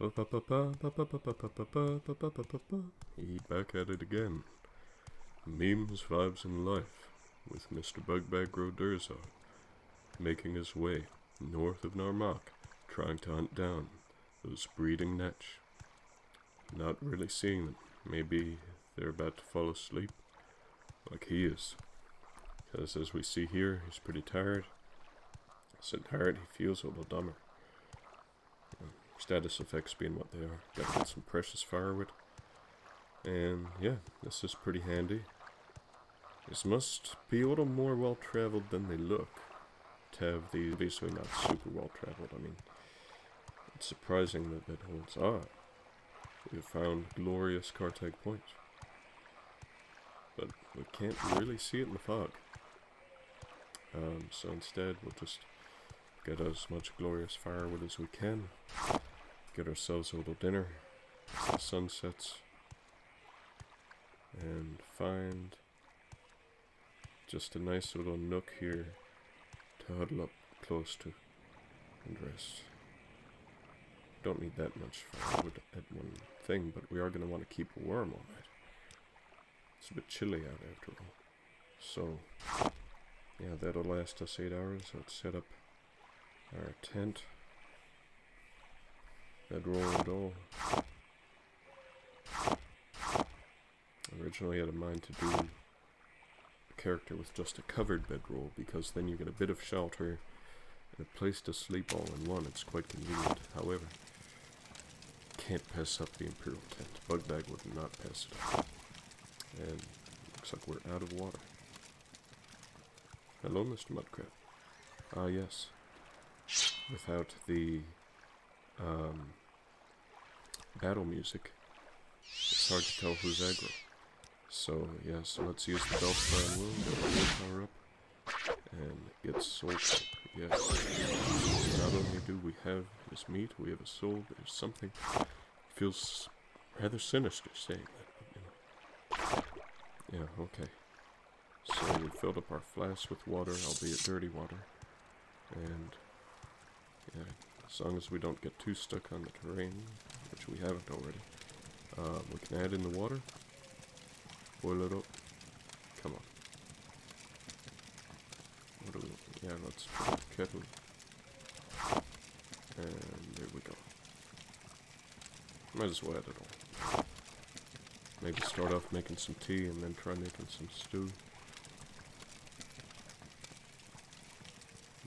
He back at it again. Memes, vibes, and life with Mr. Bugbag gro-Durzog making his way north of Narmak, trying to hunt down those breeding netch. Not really seeing them. Maybe they're about to fall asleep, like he is. Because as we see here, he's pretty tired. So tired he feels a little dumber. Status effects being what they are. Gotta get some precious firewood. And yeah, this is pretty handy. This must be a little more well traveled than they look. To have these, obviously not super well traveled. I mean, it's surprising that that holds on. We have found glorious Kartag points. But we can't really see it in the fog. So instead we'll just get as much glorious firewood as we can. Get ourselves a little dinner as the sun sets. And find just a nice little nook here to huddle up close to and rest. Don't need that much firewood at one thing, but we are going to want to keep warm all night. It's a bit chilly out after all. So, yeah, that'll last us 8 hours. Let's set up our tent. Bedroll and all. Originally had in mind to do a character with just a covered bedroll, because then you get a bit of shelter and a place to sleep all in one. It's quite convenient. However, can't pass up the Imperial tent. Bugbag would not pass it up. And looks like we're out of water. Hello, Mr. Mudcrab. Ah, yes. Without the battle music, it's hard to tell who's aggro. So, yes, let's use the Bellfire Wound, get our willpower up, and get soul poke. Yes. Not only do we have his meat, we have a soul, but there's something feels rather sinister saying that, you know. Yeah, okay. So we filled up our flask with water, albeit dirty water. And yeah, as long as we don't get too stuck on the terrain, which we haven't already, we can add in the water, boil it up. Come on. What do we, yeah, let's put the kettle. And there we go. Might as well add it all. Maybe start off making some tea and then try making some stew.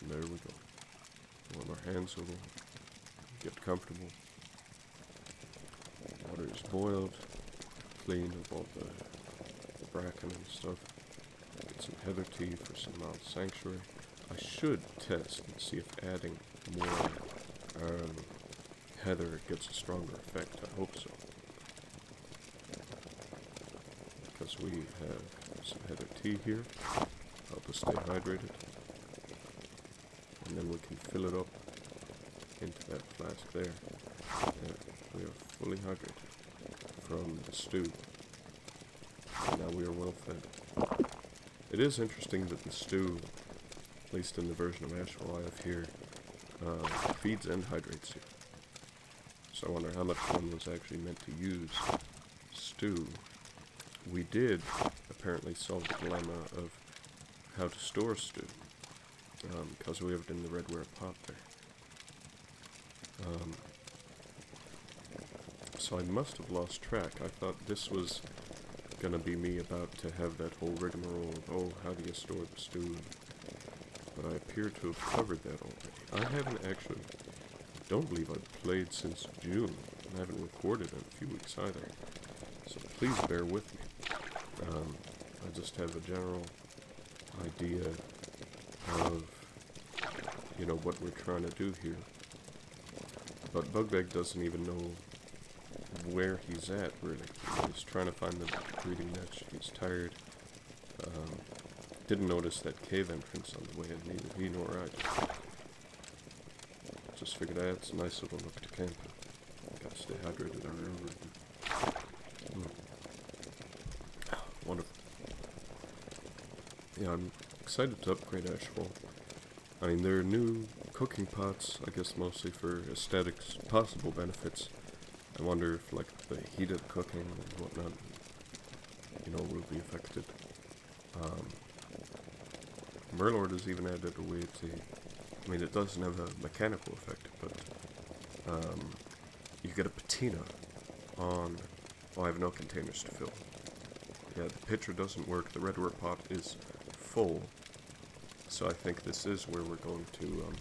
And there we go. Warm our hands a little. Get comfortable. Water is boiled. Clean of all the bracken and stuff. Get some heather tea for some mild sanctuary. I should test and see if adding more heather gets a stronger effect. I hope so. Because we have some heather tea here. Help us stay hydrated. And then we can fill it up into that flask there. And we are fully hydrated from the stew. And now we are well fed. It is interesting that the stew, at least in the version of Ashfall I have here, feeds and hydrates you. So I wonder how much one was actually meant to use stew. We did apparently solve the dilemma of how to store stew, because we have it in the redware pot there. So I must have lost track. I thought this was gonna be me about to have that whole rigmarole of, oh, how do you store the stew? But I appear to have covered that already. I haven't actually, don't believe I've played since June. I haven't recorded in a few weeks either. So please bear with me. I just have a general idea of, you know, what we're trying to do here. But Bugbag doesn't even know where he's at, really. He's trying to find the breeding niche. He's tired. Didn't notice that cave entrance on the way, and neither he nor I. Just figured it's a nice little nook to camp. Gotta stay hydrated out there. Wonderful. Yeah, I'm excited to upgrade Ashfall. I mean, there are new cooking pots, I guess mostly for aesthetics, possible benefits. I wonder if like the heated cooking and whatnot, you know, will be affected. Murlord has even added a way to, I mean, it doesn't have a mechanical effect, but you get a patina on, oh, I have no containers to fill. Yeah, the pitcher doesn't work, the redwort pot is full, so I think this is where we're going to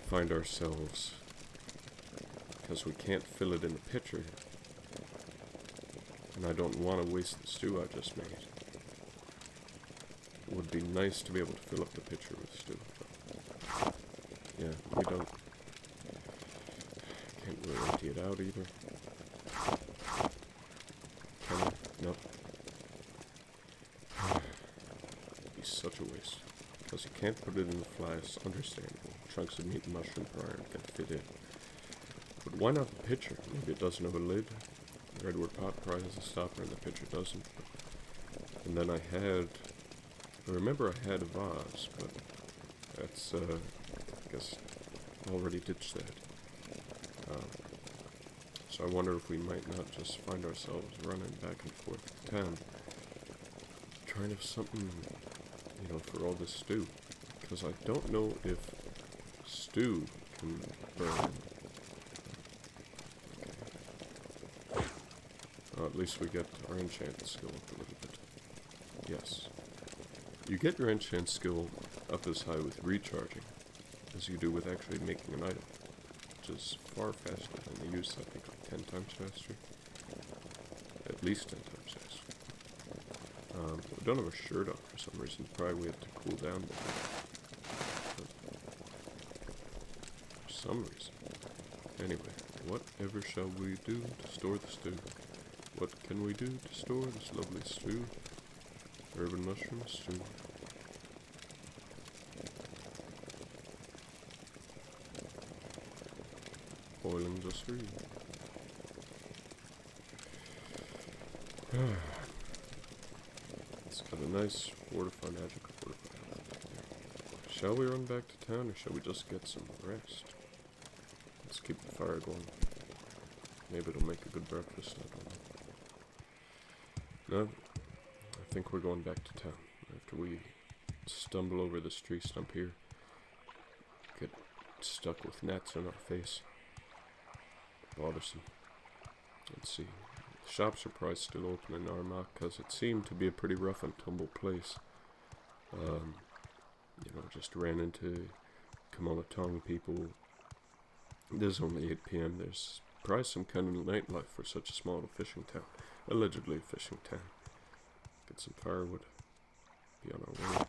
find ourselves, because we can't fill it in the pitcher, and I don't want to waste the stew I just made. It would be nice to be able to fill up the pitcher with stew, but yeah, we don't, can't really empty it out either. Can I? Nope. It'd be such a waste, because you can't put it in the flask, understandable. Chunks of meat and mushroom prior can fit in. But why not the pitcher? Maybe it doesn't have a lid. The redwood pot probably has a stopper and the pitcher doesn't. And then I remember I had a vase, but that's, I guess, already ditched that. So I wonder if we might not just find ourselves running back and forth to town, trying to have something, you know, for all this stew. Because I don't know if stew can burn. At least we get our enchant skill up a little bit. Yes. You get your enchant skill up as high with recharging as you do with actually making an item, which is far faster than the use, I think, like 10 times faster. At least 10 times faster. We don't have a shirt on for some reason. Probably we have to cool down more. For some reason. Anyway, whatever shall we do to store the stew? What can we do to store this lovely stew? Urban mushroom stew. Boiling just for you. It's got a nice fortified magical fortified. Shall we run back to town or shall we just get some rest? Let's keep the fire going. Maybe it'll make a good breakfast, I don't know. No, I think we're going back to town after we stumble over this tree stump here. Get stuck with gnats on our face. Bothersome. Let's see. The shops are probably still open in Armagh because it seemed to be a pretty rough and tumble place. You know, just ran into Monotong people. It is only 8 PM. There's probably some kind of nightlife for such a small fishing town. Allegedly a fishing town. Get some firewood. Be on our way.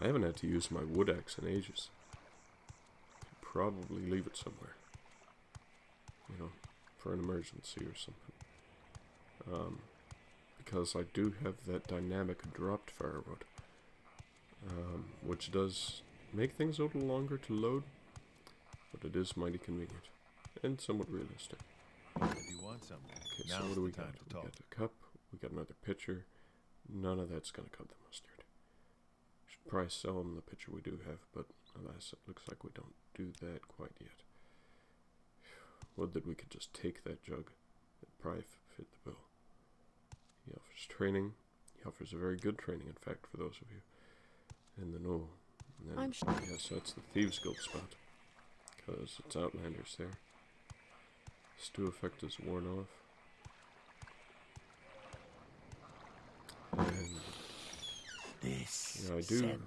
I haven't had to use my wood axe in ages. Could probably leave it somewhere. You know, for an emergency or something. Because I do have that dynamic dropped firewood. Which does make things a little longer to load. But it is mighty convenient. And somewhat realistic. If you want something, okay, so what do we got? We got a cup, we got another pitcher. None of that's gonna cut the mustard. Should probably sell them the pitcher we do have, but alas, it looks like we don't do that quite yet. Would that we could just take that jug. It'd probably fit the bill. He offers training. He offers a very good training, in fact, for those of you in the know. And then, yeah, so that's the Thieves Guild spot. Because it's Outlanders there. Stew effect is worn off. And this yeah, I do,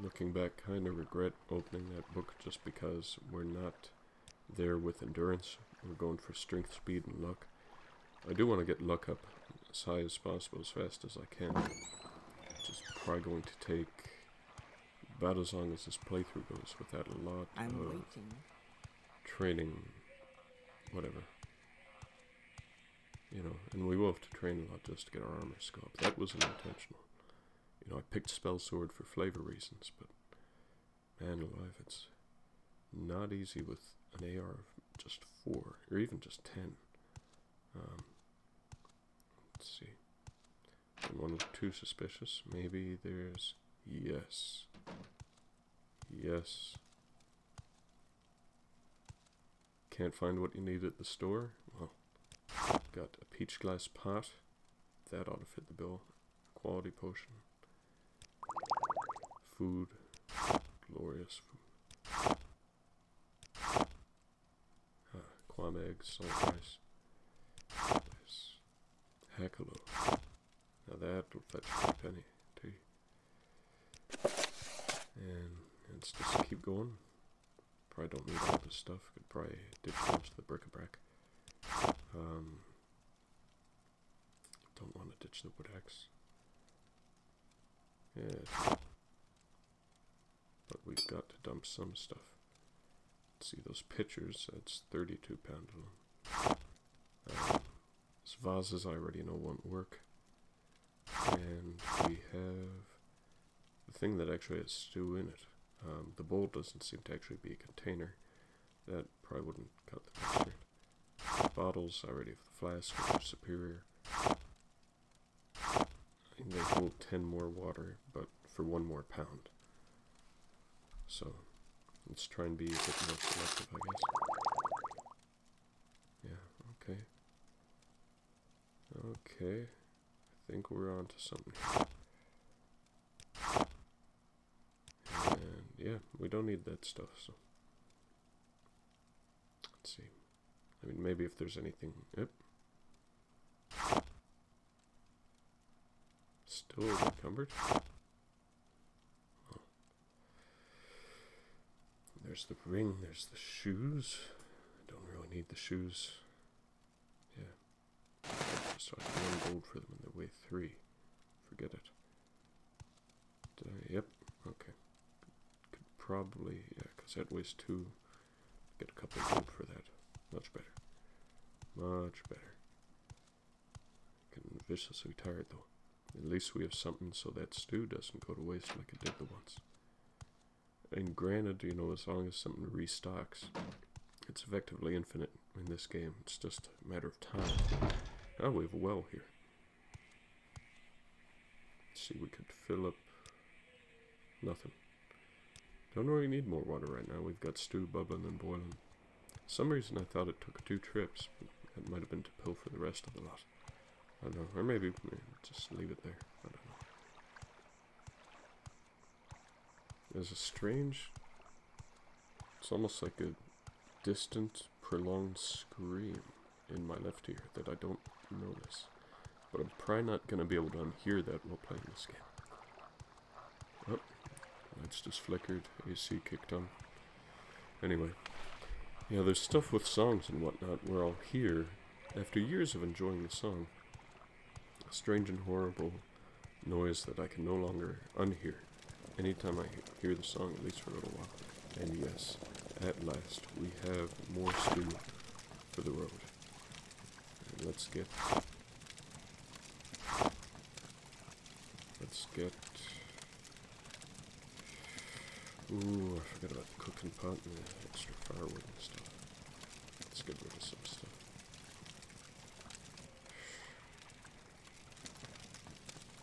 looking back, kind of regret opening that book just because we're not there with endurance. We're going for strength, speed, and luck. I do want to get luck up as high as possible, as fast as I can. Which is probably going to take about as long as this playthrough goes without a lot of training, whatever. You know, and we will have to train a lot just to get our armor skill up. That wasn't intentional. You know, I picked Spell Sword for flavor reasons, but man alive, it's not easy with an AR of just 4, or even just 10. Let's see. I'm one or two suspicious. Maybe there's... Yes. Yes. can't find what you need at the store, well, got a peach glass pot. That ought to fit the bill. Quality potion. Food. Glorious food. Quam eggs, salt rice. This. Hackalo. Now that'll fetch a penny too. And let's just keep going. Probably don't need all this stuff. Could probably ditch most of the bric-a-brac. Don't want to ditch the wood axe. Yeah. But we've got to dump some stuff. Let's see those pitchers. That's 32 pound alone. These vases I already know won't work. And we have the thing that actually has stew in it. The bowl doesn't seem to actually be a container. That probably wouldn't cut the mustard. Bottles, I already have the flask, which is superior. And they hold 10 more water, but for 1 more pound. So, let's try and be a bit more selective, I guess. Yeah, okay. Okay. I think we're on to something here. And yeah, we don't need that stuff, so. Let's see. I mean, maybe if there's anything. Yep. Still encumbered. Oh. There's the ring, there's the shoes. I don't really need the shoes. Yeah. Just like 1 gold for them and they weigh 3. Forget it. Yep, okay. Could probably, yeah, because that weighs 2. Get a couple of gold for that. Much better. Much better. Getting viciously tired though. At least we have something so that stew doesn't go to waste like it did the once. And granted, you know, as long as something restocks, it's effectively infinite in this game. It's just a matter of time. Oh, we have a well here. Let's see, we could fill up nothing. Don't really need more water right now. We've got stew bubbling and boiling. For some reason I thought it took 2 trips, but it might have been to pill for the rest of the lot. I don't know, or maybe just leave it there. I don't know. There's a strange, it's almost like a distant, prolonged scream in my left ear that I don't notice. But I'm probably not going to be able to unhear that while playing this game. Oh, lights just flickered, AC kicked on. Anyway, yeah, there's stuff with songs and whatnot where I'll hear, after years of enjoying the song, a strange and horrible noise that I can no longer unhear anytime I hear the song, at least for a little while. And yes, at last, we have more stew for the road. And let's get... Ooh, I forgot about the cooking pot and the extra firewood and stuff. Let's get rid of some stuff.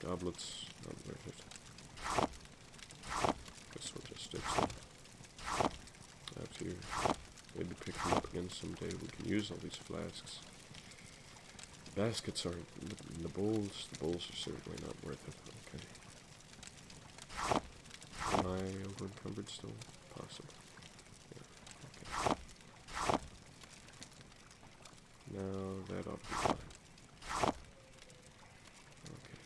Goblets, not worth it. Guess we'll just ditch them. Out here. Maybe pick them up again someday. We can use all these flasks. Baskets aren't. The bowls are certainly not worth it. Okay. Am I over encumbered still? Possible. Yeah, okay. Now that ought to be fine. Okay.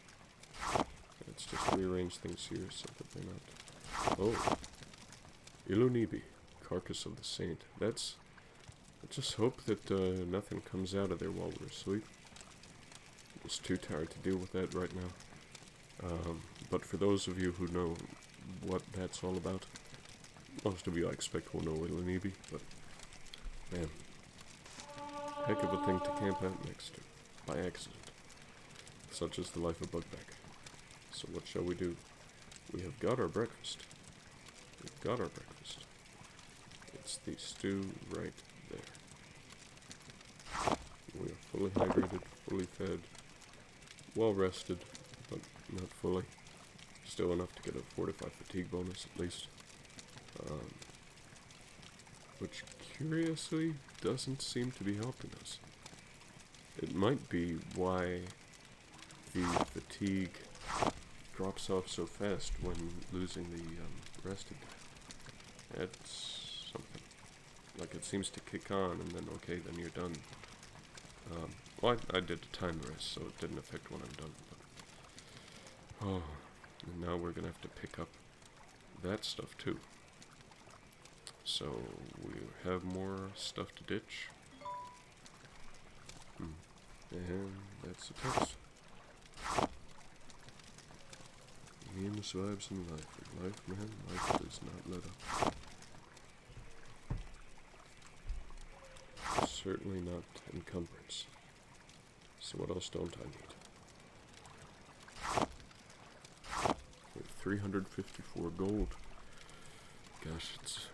Let's just rearrange things here so that they're not... Oh! Ilunibi, Carcass of the Saint. That's... I just hope that nothing comes out of there while we're asleep. I'm just too tired to deal with that right now. But for those of you who know what that's all about, most of you I expect will know Ilunibi, but man, heck of a thing to camp out next to, by accident. Such is the life of Bugbag. So what shall we do? We have got our breakfast. We've got our breakfast. It's the stew right there. We are fully hydrated, fully fed, well rested, but not fully. Still enough to get a 45 fatigue bonus at least. which curiously doesn't seem to be helping us. It might be why the fatigue drops off so fast when losing the resting guy. That's something. Like, it seems to kick on, and then, okay, then you're done. Well, I did a time rest, so it didn't affect when I'm done. But, oh, and now we're gonna have to pick up that stuff too. So we have more stuff to ditch. And that's the text. Meaningless vibes in life. In life, man, life does not let up. Certainly not encumbrance. So what else don't I need? We have 354 gold. Gosh, it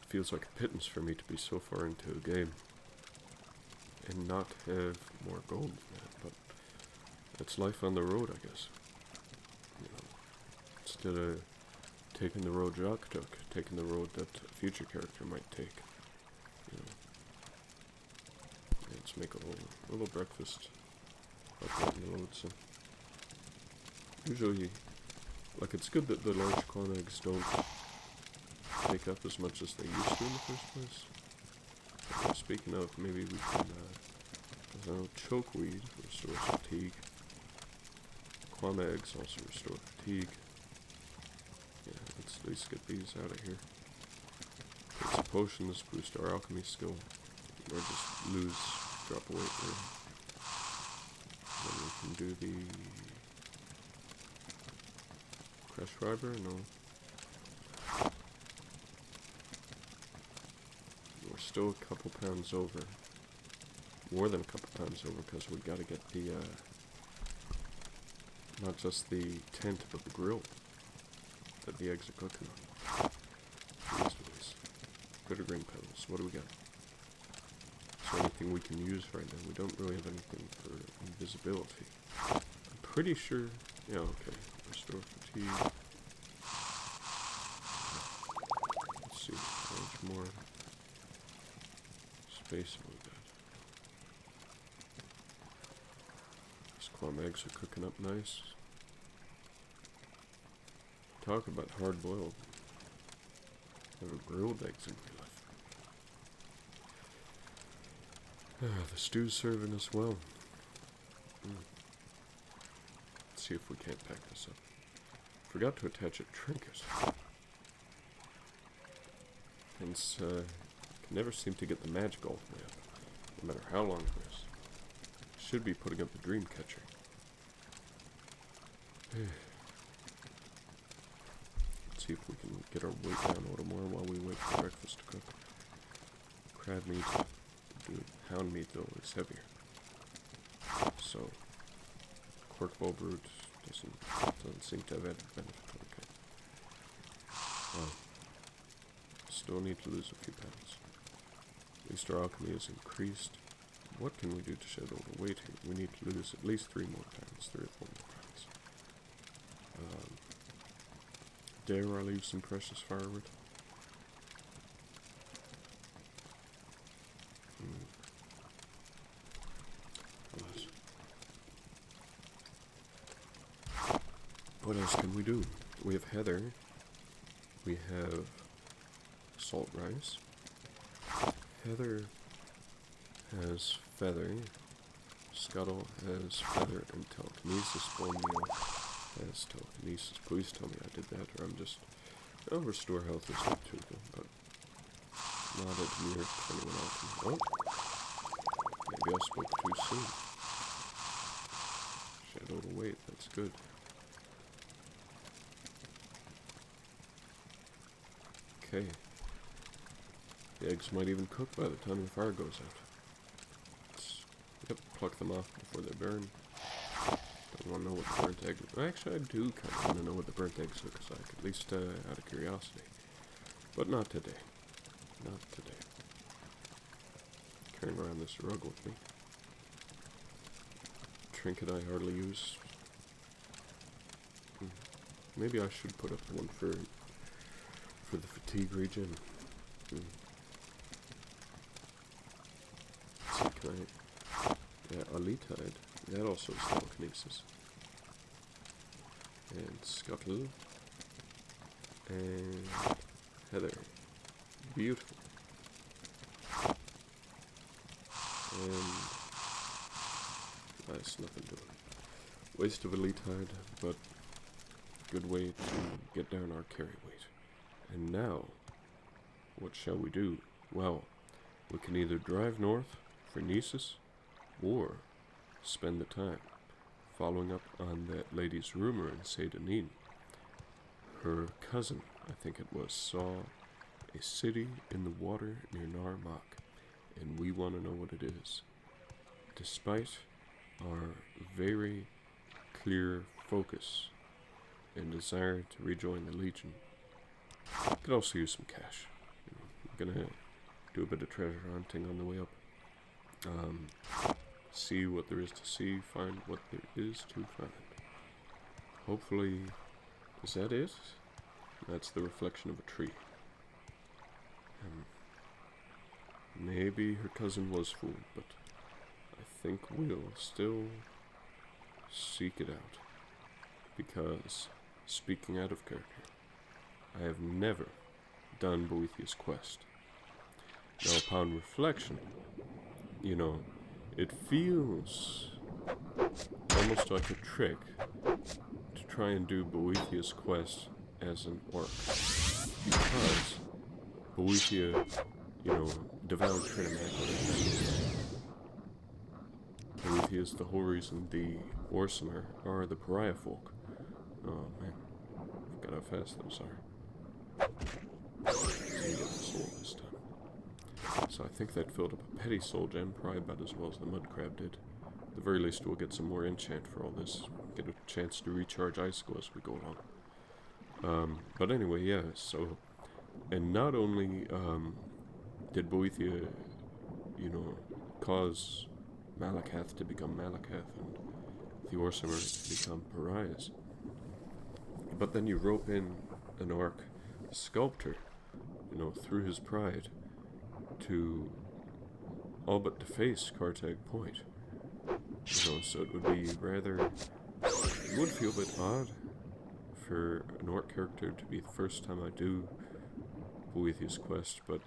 feels like a pittance for me to be so far into a game and not have more gold than that, but that's life on the road, I guess. You know, instead of taking the road Jacques took, taking the road that a future character might take. You know, let's make a little breakfast. Up in the load, so usually, like, it's good that the large corn eggs don't take up as much as they used to in the first place. Speaking of, maybe we can, chokeweed restores fatigue. Quam eggs also restore fatigue. Yeah, let's at least get these out of here. Get some potions, boost our alchemy skill, or just lose, drop a weight there. Then we can do the crush fiber, no. We're still a couple pounds over. More than a couple pounds over, because we gotta get the, not just the tent, but the grill that the eggs are cooking on. These. Bitter green petals, what do we got? Is there anything we can use right now? We don't really have anything for invisibility. I'm pretty sure, yeah, okay. Restore fatigue. Let's see, how much more space have we got? These quam eggs are cooking up nice. Talk about hard boiled. Never grilled eggs in real life. The stew's serving us well. Let's see if we can't pack this up. Forgot to attach a trinket. Hence, can never seem to get the magic all the way up, no matter how long it is. Should be putting up the dream catcher. Let's see if we can get our weight down a little more while we wait for breakfast to cook. Crab meat, dude, hound meat though is heavier. So, cork bulb root doesn't seem to have added benefit. Okay. Wow. Still need to lose a few pounds. At least our alchemy is increased. What can we do to shed all the weight here? We need to lose at least 3 more pounds, 3 or 4 more pounds. Dare I leave some precious firewood? Alas. What else can we do? We have heather. We have salt rice. Heather has feather. Scuttle has feather, and telekinesis. Bone meal has telekinesis. Please tell me I did that, or I'm just... Oh, restore health is good too, but not at near 21 alchemy. Oh! Maybe I spoke too soon. Shadow to weight, that's good. Okay. The eggs might even cook by the time the fire goes out. Yep, pluck them off before they burn. Don't want to know what the burnt egg... Actually, I do kind of want to know what the burnt eggs look like, at least out of curiosity. But not today. Not today. Carrying around this rug with me. Trinket I hardly use. Maybe I should put up one for the fatigue regen. can I... Yeah, Alitide. That also is telekinesis. And Scuttle. And Heather. Beautiful. And nice, nothing doing. Waste of Alitide, but good way to get down our carry weight. And now, what shall we do? Well, we can either drive north for Nisus, or spend the time following up on that lady's rumor in Sedanin. Her cousin, I think it was, saw a city in the water near Narmak, and we want to know what it is. Despite our very clear focus and desire to rejoin the Legion, we could also use some cash. I'm gonna do a bit of treasure hunting on the way up. See what there is to see, find what there is to find. Hopefully, is that it? That's the reflection of a tree. Maybe her cousin was fooled, but I think we'll still seek it out. Because, speaking out of character, I have never done Boethiah's quest. Now, upon reflection, you know, it feels almost like a trick to try and do Boethiah's quest as an orc. Because Boethiah, you know, devoured Trinamac. Boethiah is the whole reason the Orsimer are the pariah folk. Oh man, forgot how fast those are. Didn't get the soul this time. So I think that filled up a petty soul gem, probably about as well as the mud crab did. At the very least, we'll get some more enchant for all this. Get a chance to recharge icicle as we go along. But anyway, yeah, so... And not only did Boethiah, you know, cause Malakath to become Malakath and the Orsimer to become pariahs, but then you rope in an orc sculptor, you know, through his pride, to all but deface Cartag Point. You know, so it would be rather... It would feel a bit odd for an orc character to be the first time I do Boethiah's quest, but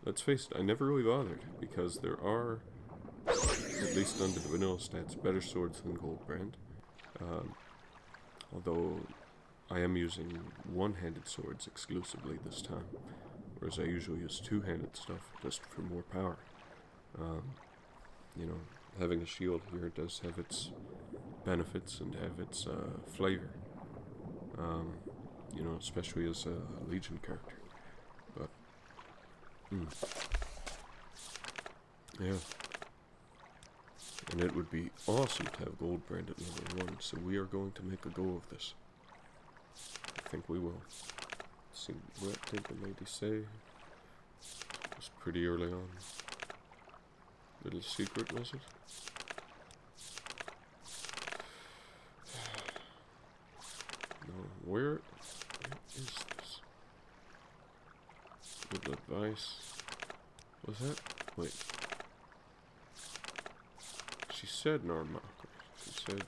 let's face it, I never really bothered, because there are, at least under the vanilla stats, better swords than Goldbrand. Although I am using one-handed swords exclusively this time, whereas I usually use two-handed stuff just for more power. You know, having a shield here does have its benefits and have its flavor. You know, especially as a Legion character. But, yeah. And it would be awesome to have Goldbrand at level 1, so we are going to make a go of this. I think we will. Let's see, what did the lady say? It was pretty early on. Little secret, was it? No, where is this? Good advice. Was that? Wait. She said Narmak. She said...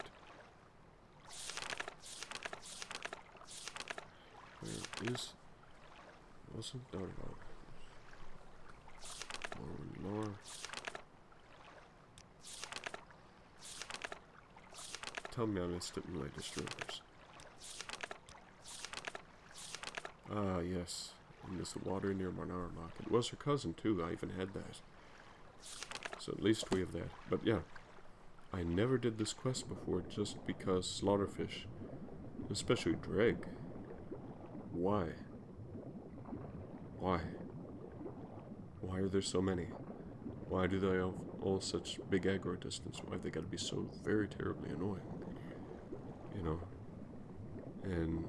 Where is... Wasn't Narmak. Morrowind lore. Tell me I missed it in the latest rumors. Ah, yes. And there's the water near Narmak. It was her cousin, too. I even had that. So at least we have that. But yeah, I never did this quest before just because Slaughterfish, especially Dreg. Why? Why? Why are there so many? Why do they have all such big aggro distance? Why have they got to be so very terribly annoying? You know? And...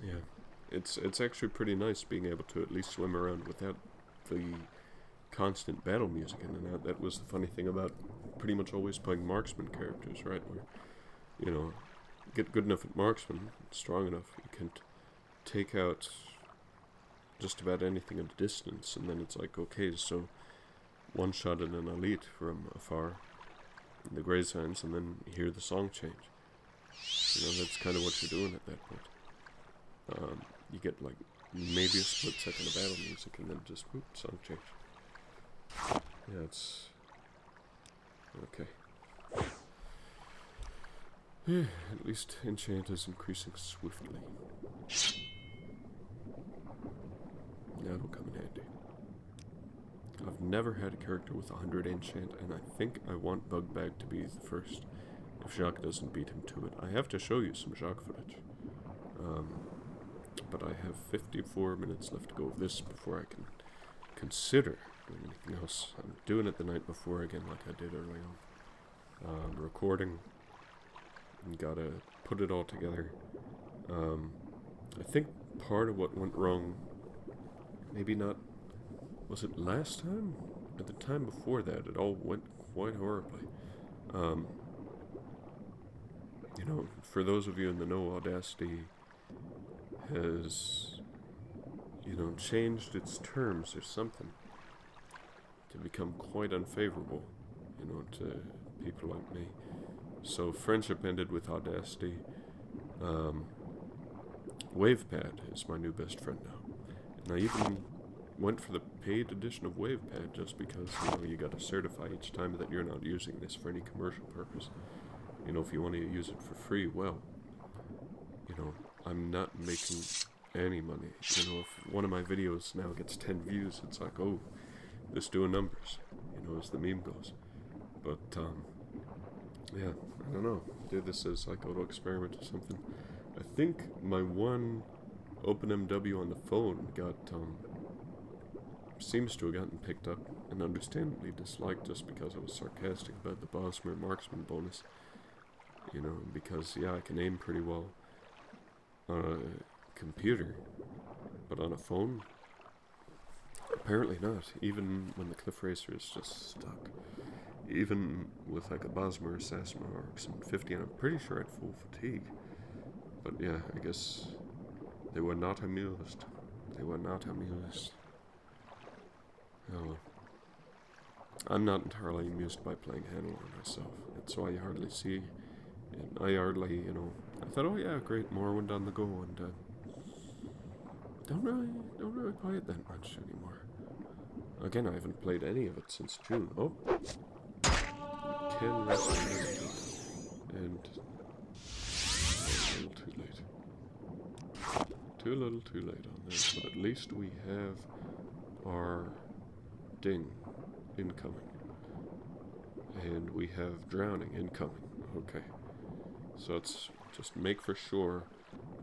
yeah. It's actually pretty nice being able to at least swim around without the constant battle music. And that was the funny thing about pretty much always playing marksman characters, right? Where, you know, get good enough at marksman, strong enough, you can take out just about anything at a distance. And then it's like, okay, so one-shotted an elite from afar in the Grey Signs and then hear the song change. You know, that's kind of what you're doing at that point. You get like maybe a split second of battle music and then just whoop, song change. Yeah, it's okay. Yeah, at least enchant is increasing swiftly. That'll come in handy. I've never had a character with 100 enchant, and I think I want Bugbag to be the first, if Jacques doesn't beat him to it. I have to show you some Jacques footage. But I have 54 minutes left to go of this before I can consider doing anything else. I'm doing it the night before again like I did early on. Recording, and gotta put it all together. I think part of what went wrong, maybe not, was it last time? At the time before that, it all went quite horribly. You know, for those of you in the know, Audacity has, you know, changed its terms or something to become quite unfavorable, you know, to people like me. So friendship ended with Audacity. WavePad is my new best friend now. And I even went for the paid edition of WavePad just because, you know, you gotta certify each time that you're not using this for any commercial purpose. You know, if you want to use it for free, well, you know, I'm not making any money. You know, if one of my videos now gets 10 views, it's like, oh, this doing numbers, you know, as the meme goes. But, yeah, I don't know. Do this as like auto experiment or something. I think my one OpenMW on the phone got, seems to have gotten picked up and understandably disliked just because I was sarcastic about the Bosmer marksman bonus. You know, because, yeah, I can aim pretty well on a computer, but on a phone, apparently not, even when the Cliff Racer is just stuck. Even with like a Bosmer Assassin Marks and 50, and I'm pretty sure at full fatigue. But yeah, I guess they were not amused. They were not amused. Oh well. I'm not entirely amused by playing Handler myself. That's why you hardly see. And I hardly, you know, I thought, oh yeah, great, Morrowind on the go, and don't really play it that much anymore. Again, I haven't played any of it since June. Oh, can rest and a little too late. Too little, too late on this, but at least we have our ding incoming, and we have drowning incoming. Okay. So let's just make for sure.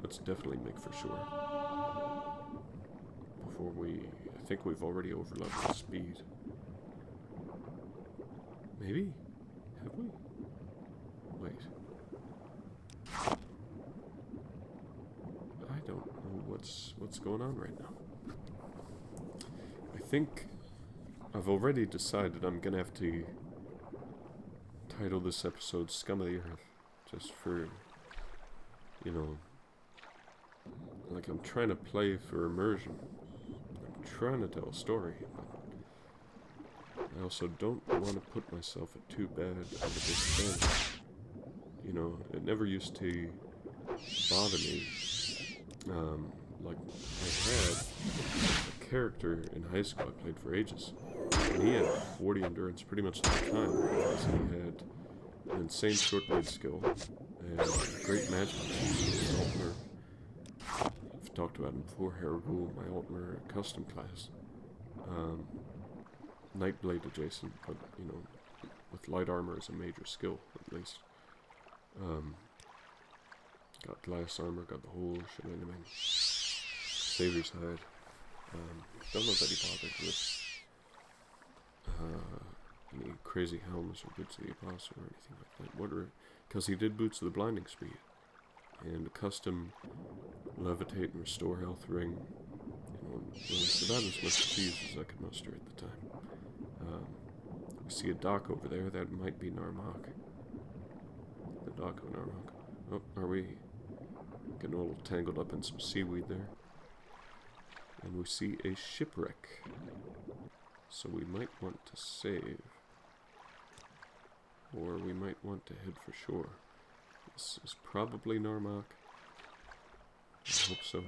Let's definitely make for sure. Before we... I think we've already overleveled the speed. Maybe? Have we? Wait. I don't know what's going on right now. I think I've already decided I'm gonna have to title this episode Scum of the Earth. Just for, you know, like I'm trying to play for immersion. I'm trying to tell a story, but I also don't want to put myself at too bad of a disadvantage. You know, it never used to bother me. Like, I had a character in high school I played for ages, and he had 40 endurance pretty much all the time because he had an insane short blade skill and great magic. Altmer, I've talked about him before. Heragul, my Altmer custom class, Nightblade adjacent, but you know, with light armor as a major skill at least. Got glass armor, got the whole shenanigan. Savior's hide. Don't know that he bothered with any crazy helms or boots of the apostle or anything like that. Because he did boots of the blinding speed and a custom levitate and restore health ring. You know, it was about as much cheese as I could muster at the time. We see a dock over there. That might be Narmak. The dock of Narmak. Oh, are we getting a little tangled up in some seaweed there? And we see a shipwreck. So we might want to save. Or we might want to head for shore. This is probably Narmak. I hope so.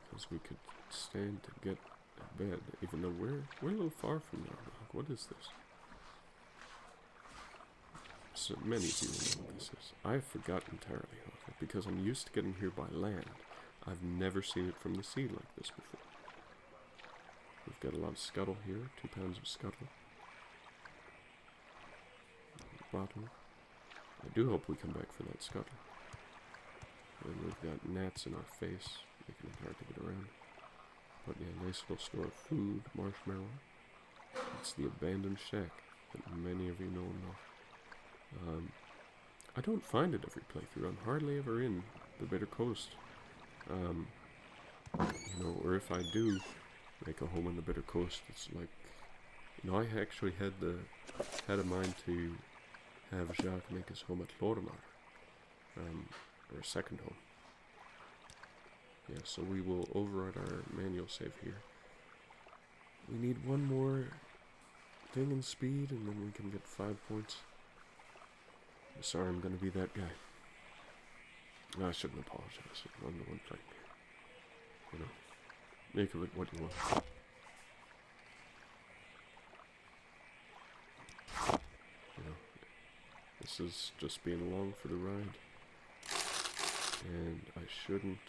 Because we could stand to get a bed, even though we're a little far from Narmak. What is this? So many of you know what this is. I've forgotten entirely, however, because I'm used to getting here by land. I've never seen it from the sea like this before. We've got a lot of scuttle here, 2 pounds of scuttle. Bottom. I do hope we come back for that scuttle. And we've got gnats in our face, making it hard to get around. But yeah, nice little store of food, marshmallow. It's the abandoned shack that many of you know and love. I don't find it every playthrough. I'm hardly ever in the Bitter Coast. You know, or if I do make a home in the Bitter Coast, it's like, you know, I actually had a mind to have Jacques make his home at Lormar, or a second home. Yeah, so we will override our manual save here. We need one more thing in speed, and then we can get 5 points. I'm sorry, I'm gonna be that guy. I shouldn't apologize. I'm the one playing here. You know, make of it what you want. You know, this is just being along for the ride, and I shouldn't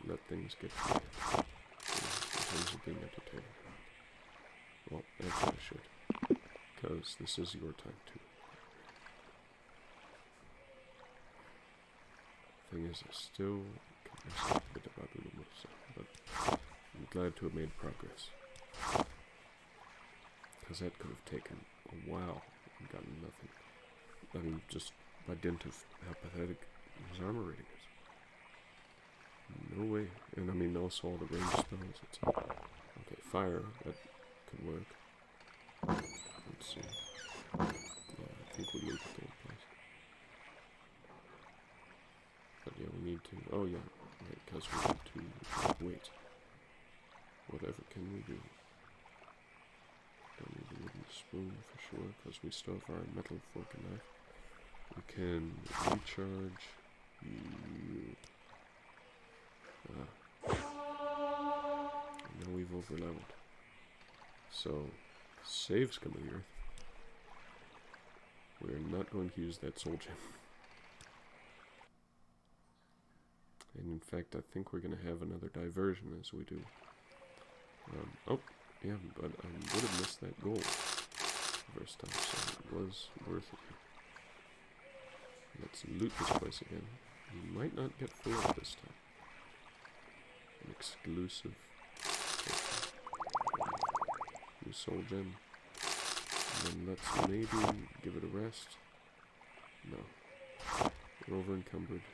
let things get to me in terms of being entertaining. Well, actually I should, because this is your time too. Thing is, I still get myself a bit about Lumos, but I'm glad to have made progress. Because that could have taken a while and gotten nothing. I mean, just by dint of how pathetic his armor rating is. No way. And I mean, also all the range spells. It's okay, fire, that could work. Let's see. Yeah, I think we looped the whole place. But yeah, we need to. Oh yeah, right, because we need to wait. Whatever can we do? Don't need a wooden spoon for sure, because we still have our metal fork and knife. We can recharge you. Now we've overleveled. So, Savescum of the earth. We're not going to use that soul gem. And in fact, I think we're going to have another diversion as we do. Oh, yeah, but I would have missed that goal the first time, so it was worth it. Let's loot this place again. We might not get full up this time. An exclusive new soul gem. And then let's maybe give it a rest. No. We're over encumbered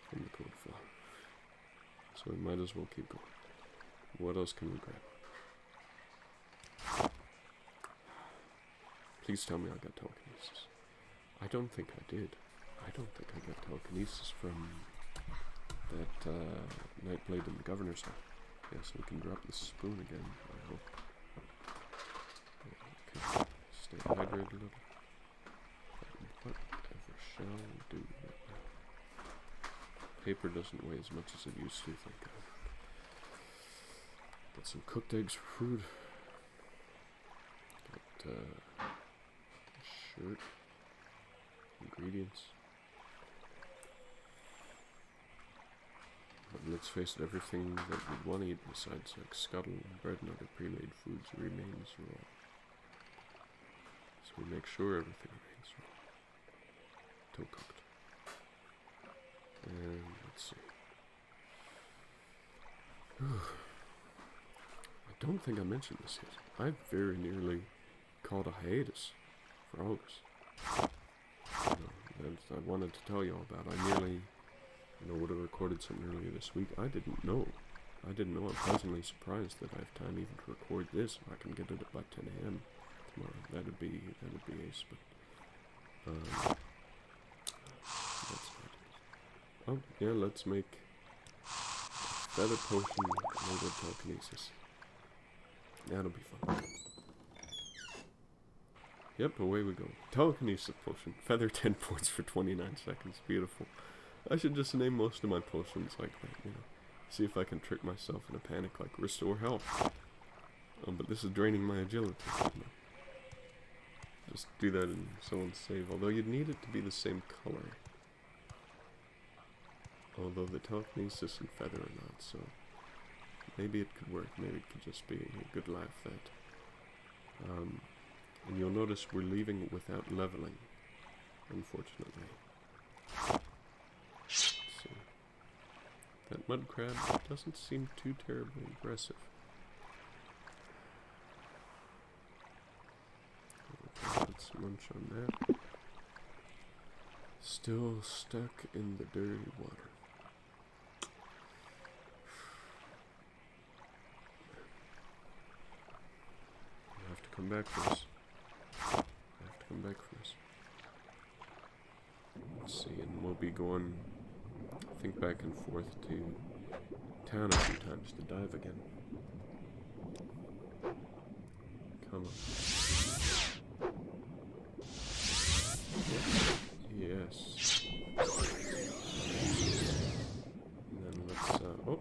from the code file. So we might as well keep going. What else can we grab? Please tell me I got telekinesis. I don't think I did. I don't think I got telekinesis from that Nightblade in the Governor's Hall. Yeah, so we can drop the spoon again, I hope. Okay, stay hydrated a little. Whatever shall we do right now? Paper doesn't weigh as much as it used to, thank God. Got some cooked eggs for food. Got a shirt. Ingredients. But let's face it, everything that we'd want to eat besides like scuttle and bread and other pre-made foods remains raw. So we make sure everything remains raw. Till cooked. And let's see. I don't think I mentioned this yet. I very nearly called a hiatus for August. That I wanted to tell you all about. I nearly, would have recorded something earlier this week. I didn't know. I'm pleasantly surprised that I have time even to record this. If I can get it by 10 a.m. tomorrow, that'd be ace. But that's not it. Oh yeah, let's make feather potion made with telekinesis. That'll be fun. Yep, away we go. Telekinesis potion. Feather 10 points for 29 seconds. Beautiful. I should just name most of my potions like that, you know. See if I can trick myself in a panic, like restore health. But this is draining my agility. You know. Just do that in someone's save. Although you'd need it to be the same color. Although the telekinesis and feather are not, so maybe it could work. Maybe it could just be a good laugh that. And you'll notice we're leaving without leveling, unfortunately. Let's see. That mud crab doesn't seem too terribly aggressive. Let's munch on that. Still stuck in the dirty water. I have to come back for this. Let's see, and we'll be going, I think, back and forth to town a few times to dive again. Come on. Yes. And then let's, oh.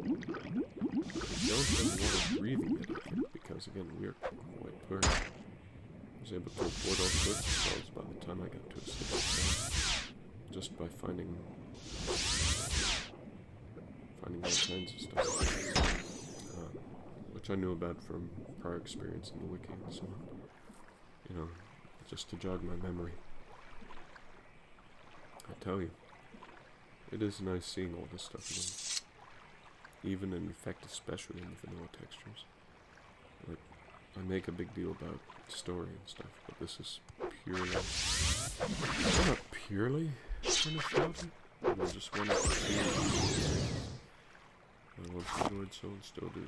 We don't have water breathing yet, I think, because again, we are quite poor. I was able to afford all sorts of spells by the time I got to a stable spell. Just by finding all kinds of stuff. Which I knew about from prior experience in the wiki and so on. You know, just to jog my memory. I tell you, it is nice seeing all this stuff again. Even in effect, especially in the vanilla textures. Like, I make a big deal about story and stuff, but this is purely... Well, not purely for nostalgia. I just wanted to see it. I once enjoyed so and still do.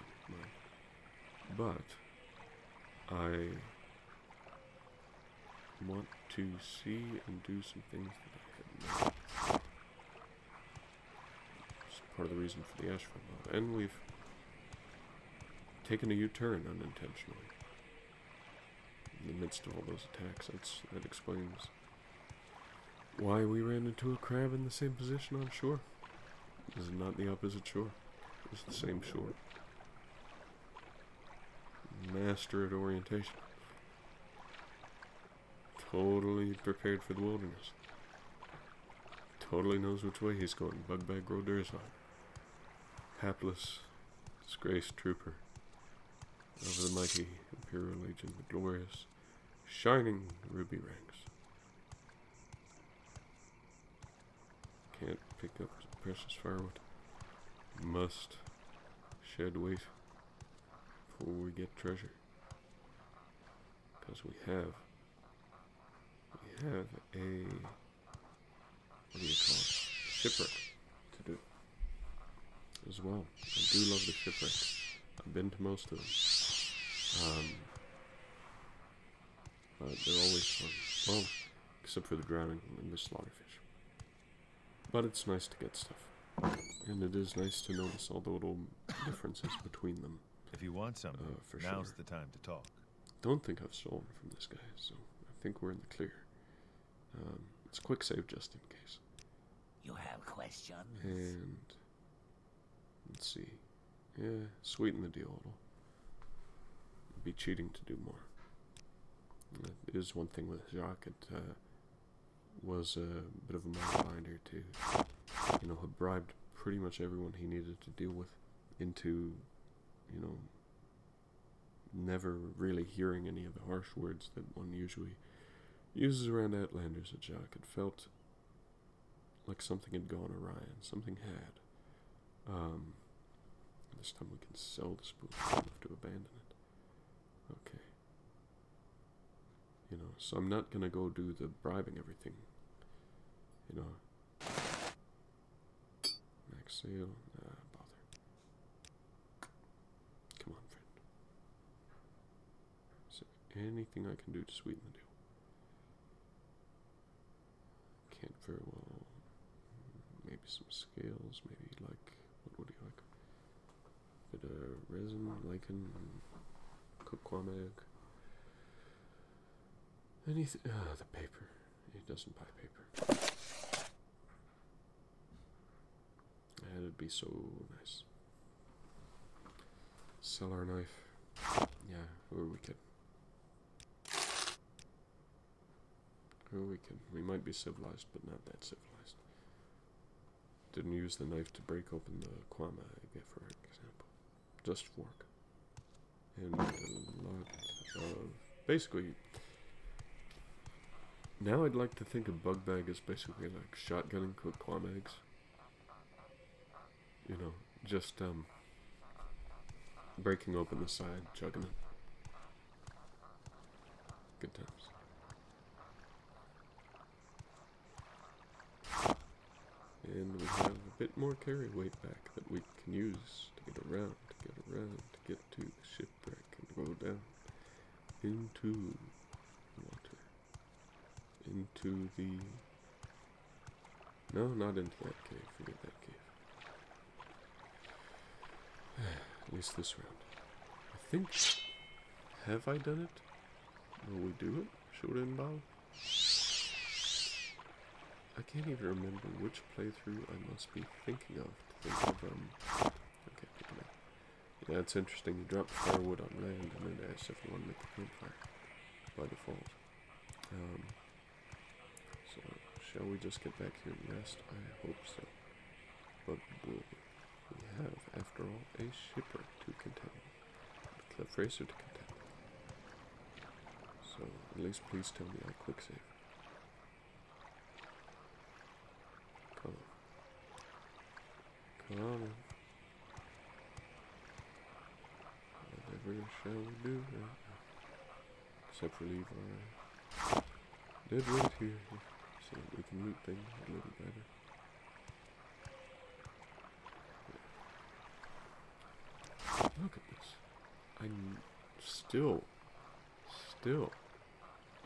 But I want to see and do some things that I hadn't done. It's part of the reason for the Ashfall mod. And we've taken a U-turn unintentionally. In the midst of all those attacks, that explains why we ran into a crab in the same position on shore. This is not the opposite shore. It's the same shore. Master at orientation. Totally prepared for the wilderness. Totally knows which way he's going. Bugbag gro-Durzog. Hapless, disgraced trooper. Over the mighty Imperial Legion, the glorious, shining ruby ranks. Can't pick up precious firewood. Must shed weight before we get treasure. Because we have a, what do you call it, shipwreck to do as well. I do love the shipwrecks. I've been to most of them. But they're always fun. Well, except for the drowning and the slaughterfish. But it's nice to get stuff. And it is nice to notice all the little differences between them. If you want something, now's sure. the time to talk. Don't think I've stolen from this guy, so I think we're in the clear. It's a quick save just in case. You have questions? And let's see. Yeah, sweeten the deal a little. It'd be cheating to do more. It is one thing with Jacques. It was a bit of a mind binder to, you know, have bribed pretty much everyone he needed to deal with into, you know, never really hearing any of the harsh words that one usually uses around Outlanders at Jacques. It felt like something had gone awry, and something had. This time we can sell the spoon. We don't have to abandon it. Okay. You know, so I'm not gonna go do the bribing everything. You know. Max sale. Bother. Come on, friend. Is there anything I can do to sweeten the deal? Can't very well. Maybe some scales. Maybe like, what would you like? resin, lichen, cook quamag. Anything. Ah, the paper. He doesn't buy paper. That'd be so nice. Sell our knife. Yeah, who are we kidding? Who are we kidding? We might be civilized, but not that civilized. Didn't use the knife to break open the quamag, for example. Just fork. And a lot of... Basically, now I'd like to think of Bugbag as basically like shotgunning cooked quamags. You know, just breaking open the side, chugging it. Good times. And we have a bit more carry weight back that we can use to get around, to get to the shipwreck and go down into the water. Into the... No, not into that cave. Forget that cave. At least this round. I think... Have I done it? Will we do it? Shoden Bao? I can't even remember which playthrough I must be thinking of to think of, okay, pick it up. Yeah, it's interesting, you drop firewood on land and then asks if you want to make a campfire by default. So, shall we just get back here and rest? I hope so. But we have, after all, a shipwreck to contend, a cliff racer to contend. So, at least please tell me I quick save. Come on. Come on. Whatever shall we do right now? Except for leave our dead weight here so that we can loot things a little better. Yeah. Look at this. I'm still, you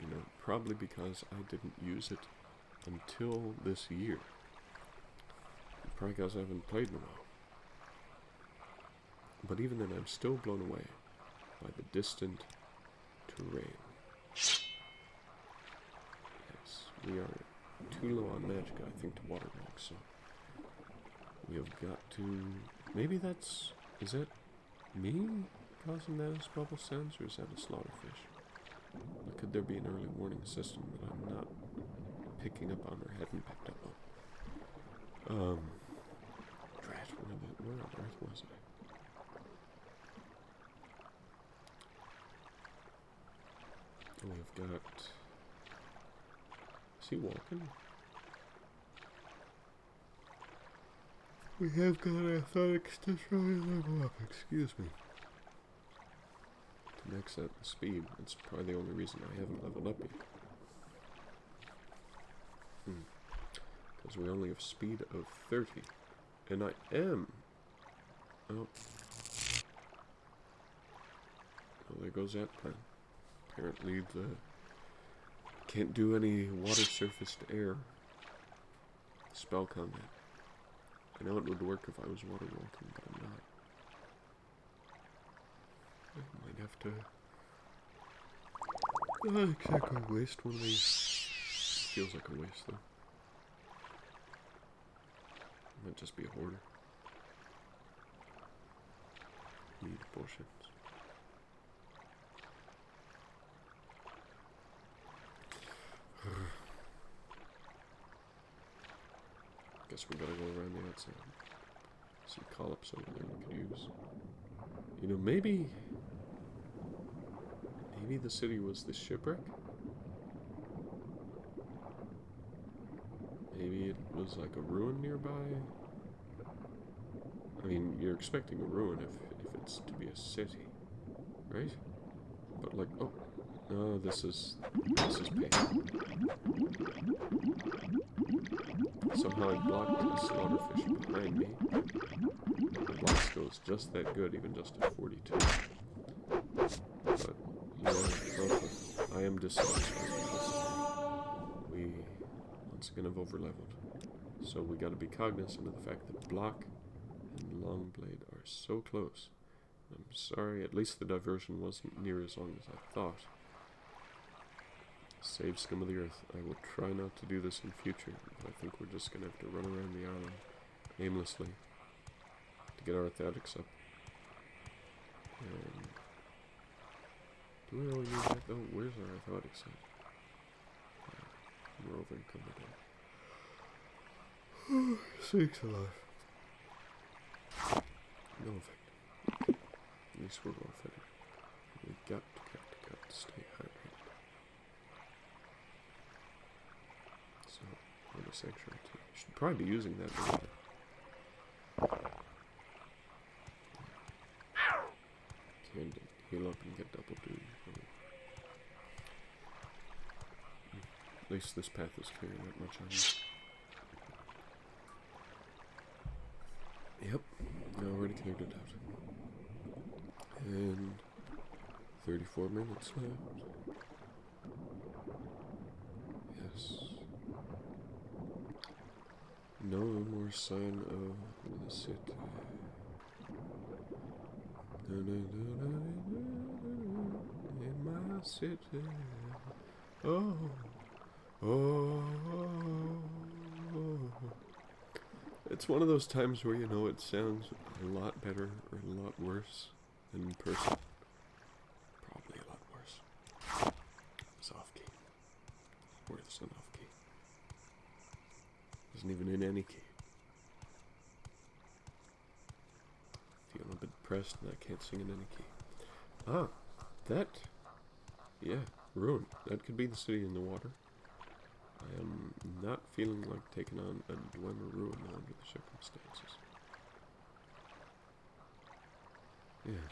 know, probably because I didn't use it until this year. Probably because I haven't played in a while. But even then, I'm still blown away by the distant terrain. Yes, we are too low on magic, I think, to waterwalk, so we have got to... Maybe that's... Is that me causing those bubble sounds, or is that a slaughterfish? Or could there be an early warning system that I'm not picking up on or hadn't picked up on? Drat, where on earth was I? We've got... Is he walking? We have got athletics to try and level up, excuse me. To max out the speed, that's probably the only reason I haven't leveled up yet. Because we only have speed of 30. And I am... Oh. Well, there goes that plan. Apparently the... Can't do any water surface to air spell combat. I know it would work if I was water walking, but I'm not. I might have to... Not exactly waste one of these. Feels like a waste though. Might just be a hoarder. Need potions. Guess we gotta go around the outside. Some collops over there we could use. You know, maybe the city was the shipwreck? Maybe it was like a ruin nearby? I mean, you're expecting a ruin if it's to be a city, right? But like, oh, no, this is pain. Somehow I blocked the slaughterfish behind me. The block skill is just that good, even just at 42. But, yeah, okay. I am dissatisfied with this. We, once again, have overleveled. So we gotta be cognizant of the fact that block and long blade are so close. I'm sorry, at least the diversion wasn't near as long as I thought. Save scum of the earth. I will try not to do this in future, but I think we're just gonna have to run around the island aimlessly to get our athletics up. And do we really need that though? Where's our athletics at? We're over in Cumberland. Sakes alive. No effect. At least we're well fed. We got to stay hydrated. So, on a sanctuary too. Should probably be using that later. Can heal up and get double duty. At least this path is clear, not much on it. Yep, I already cleared it out. And 34 minutes left. Yes. No more sign of the city. In my city. Oh. Oh. It's one of those times where you know it sounds a lot better or a lot worse than in person. Probably a lot worse. It's off key. Worse than off key. Isn't even in any key. Feeling a bit depressed and I can't sing in any key. Ah, that. Yeah, ruin. That could be the city in the water. I am not feeling like taking on a Dwemer ruin under the circumstances. Yeah.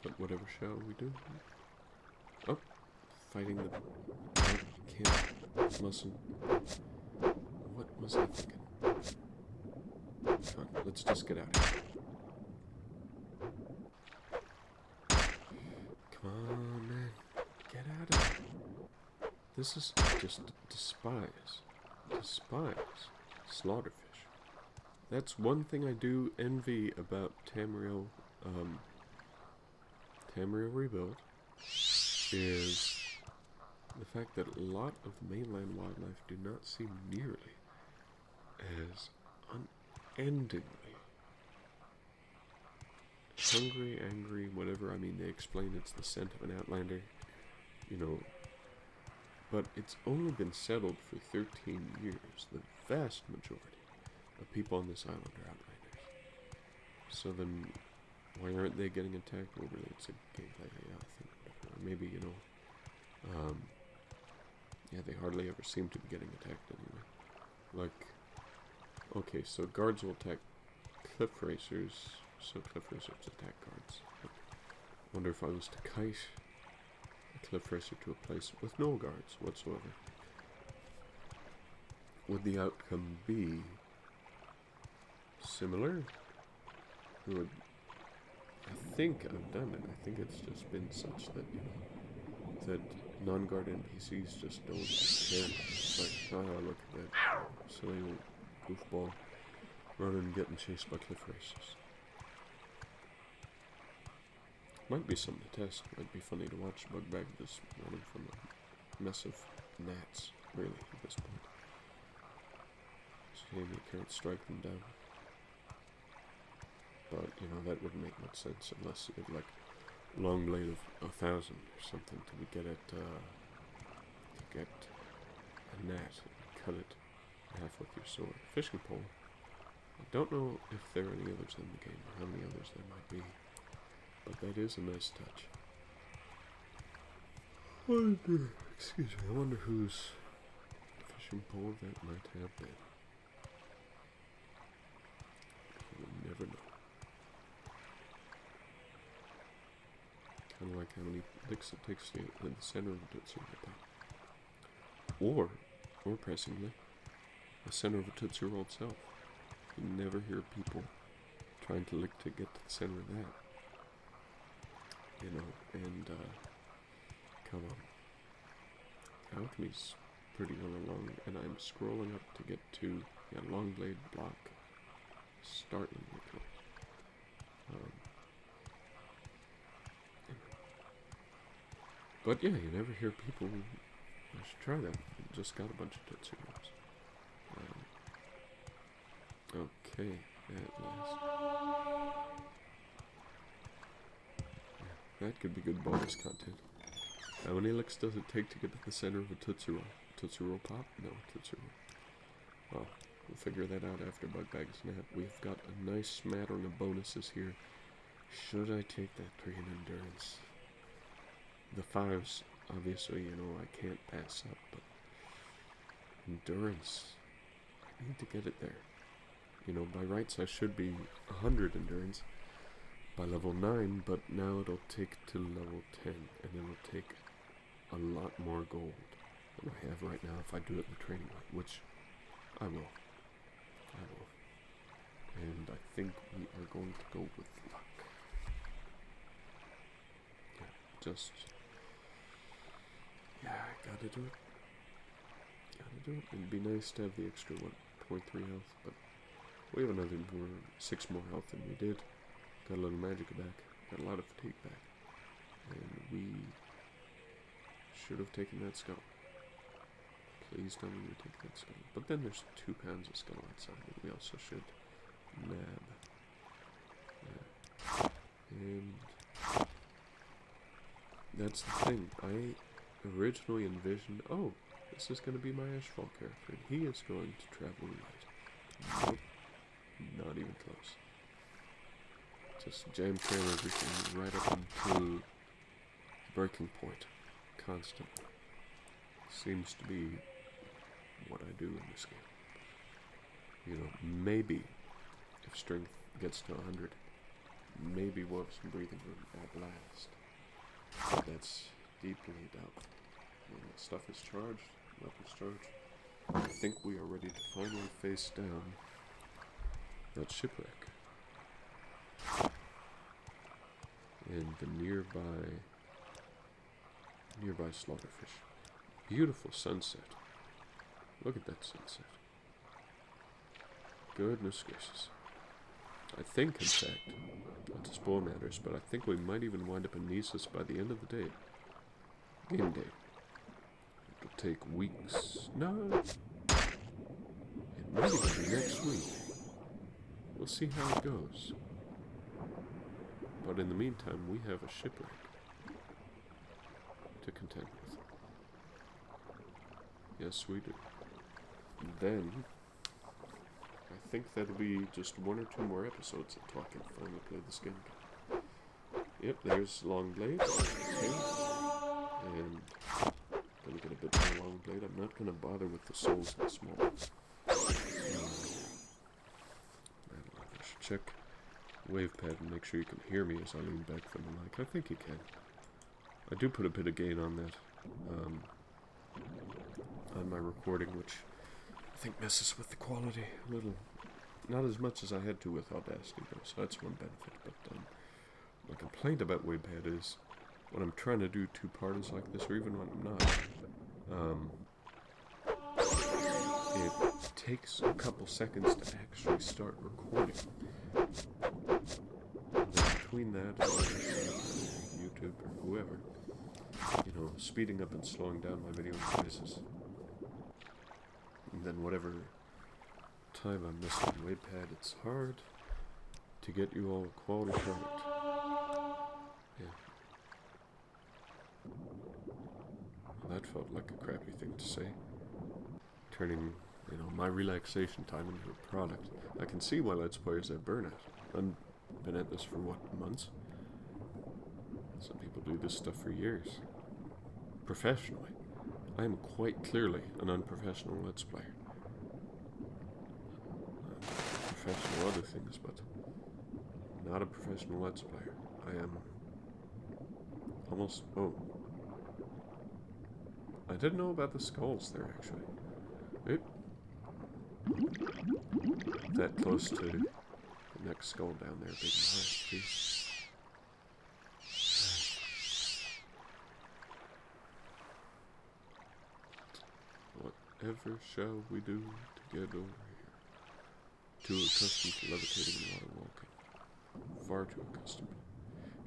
But whatever shall we do? Oh, fighting the... can't, mustn't. What was I thinking? Come on, let's just get out of here. Come on, man. Get out of here. This is just despise slaughterfish. That's one thing I do envy about Tamriel Rebuild, is the fact that a lot of the mainland wildlife do not seem nearly as unendingly hungry, angry, whatever. I mean, they explain it's the scent of an outlander, you know, but it's only been settled for 13 years. The vast majority of people on this island are outlanders. So then, why aren't they getting attacked? Well, really, it's a gameplay, yeah, I think. Or maybe, you know, yeah, they hardly ever seem to be getting attacked anyway. Like, okay, so guards will attack cliff racers, so cliff racers attack guards. I wonder if I was to kite a cliff racer to a place with no guards whatsoever, would the outcome be similar? Would, I think I've done it. I think it's just been such that, you know, that non-guard NPCs just don't care. It's like, ah, look at that silly old goofball running and getting chased by cliff racers. Might be something to test. Might be funny to watch Bugbag just running from a mess of gnats, really, at this point. Shame you can't strike them down. But, you know, that wouldn't make much sense unless you had, like, long blade of 1,000 or something to get it, to get a gnat and cut it in half with your sword. Fishing pole. I don't know if there are any others in the game, or how many others there might be, but that is a nice touch. Excuse me, I wonder whose fishing pole that might have been. We'll never know. Kind of like how many licks it takes to get in the center of the Tootsie Roll. Or pressingly, the center of a Tootsie Roll itself. You never hear people trying to lick to get to the center of that. You know, and, come on. Alchemy's pretty well along, and I'm scrolling up to get to, yeah, long blade block Startlingly close. But yeah, you never hear people. I should try that. Just got a bunch of Tootsie Rolls. Okay, at last. Yeah, that could be good bonus content. How many licks does it take to get to the center of a Tootsie Roll? Tootsie Roll Pop? No, Tootsie Roll. Well, we'll figure that out after Bugbag's nap. We've got a nice smattering of bonuses here. Should I take that 3 in endurance? The 5s, obviously, you know, I can't pass up, but endurance, I need to get it there. You know, by rights I should be 100 endurance by level 9, but now it'll take to level 10, and it'll take a lot more gold than I have right now if I do it in the training run, which I will. And I think we are going to go with luck. Yeah, I gotta do it. It'd be nice to have the extra, 0.3 health, but we have another 6 more health than we did. Got a little magic back, got a lot of fatigue back, and we should have taken that skull. Please tell me we take that skull. But then there's 2 pounds of skull outside that we also should nab. Yeah. And that's the thing. I originally envisioned, oh, this is going to be my Ashfall character. He is going to travel light. Nope. Not even close. Just jam cram everything right up until breaking point. Constantly. Seems to be what I do in this game. You know, maybe if strength gets to 100, maybe we'll have some breathing room at last. But that's deeply doubtful. When that stuff is charged, weapons charged, I think we are ready to finally face down that shipwreck. And the nearby slaughterfish. Beautiful sunset. Look at that sunset. Goodness gracious. I think, in fact, not to spoil matters, but I think we might even wind up in Nisus by the end of the day. Game day. It'll take weeks. No. It might even be next week. We'll see how it goes. But in the meantime, we have a shipwreck to contend with. Yes, we do. Then, I think that'll be just 1 or 2 more episodes until I can finally play this game. Yep, there's Longblade. Okay. And gonna get a bit more Longblade. I'm not gonna bother with the souls and small ones. I should check wavepad and make sure you can hear me as I lean back from the mic. I think you can. I do put a bit of gain on that. On my recording, which I think messes with the quality a little. Not as much as I had to with Audacity, though, so that's one benefit. But my complaint about wavepad is when I'm trying to do 2-parters like this, or even when I'm not, it takes a couple seconds to actually start recording. And then between that and YouTube or whoever, you know, speeding up and slowing down my video choices. And then whatever time I'm missing on wavepad, it's hard to get you all a quality product. Yeah. Well, that felt like a crappy thing to say. Turning, you know, my relaxation time into a product. I can see why Let's Players have burnout. I've been at this for, what, months? Some people do this stuff for years. Professionally. I am quite clearly an unprofessional Let's Player. Professional other things, but not a professional Let's Player. I am almost... Oh. I didn't know about the skulls there, actually. Oop. That close to the next skull down there, big and high, please. Whatever shall we do to get over here? too accustomed to levitating and water walking. Far too accustomed.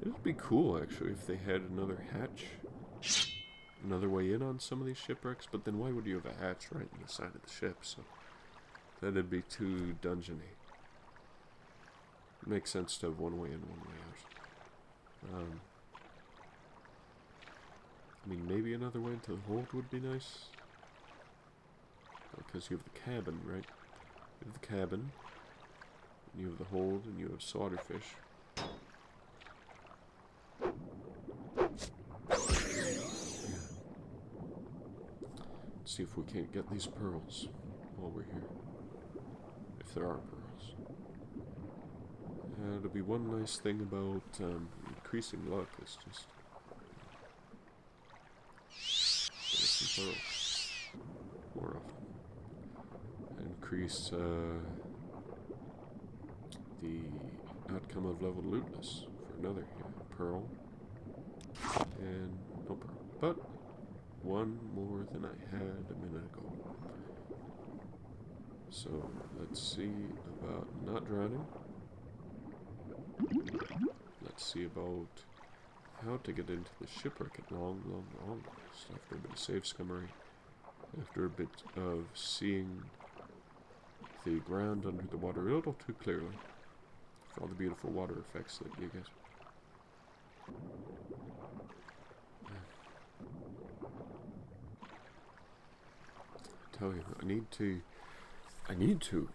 It would be cool, actually, if they had another hatch. Another way in on some of these shipwrecks, but then why would you have a hatch right in the side of the ship? So that'd be too dungeony. It makes sense to have one way in, one way out. I mean, maybe another way into the hold would be nice. Because you have the cabin, right? You have the cabin, and you have the hold, and you have slaughterfish. See if we can't get these pearls while we're here. If there are pearls. It'll be one nice thing about increasing luck is just get some pearls more often. Increase the outcome of leveled lootless for another pearl. And no pearl. But one more than I had a minute ago. So, let's see about not drowning. Let's see about how to get into the shipwreck at long last. After a bit of Savescummery, after a bit of seeing the ground under the water a little too clearly, for all the beautiful water effects that you get. Tell you, I need to,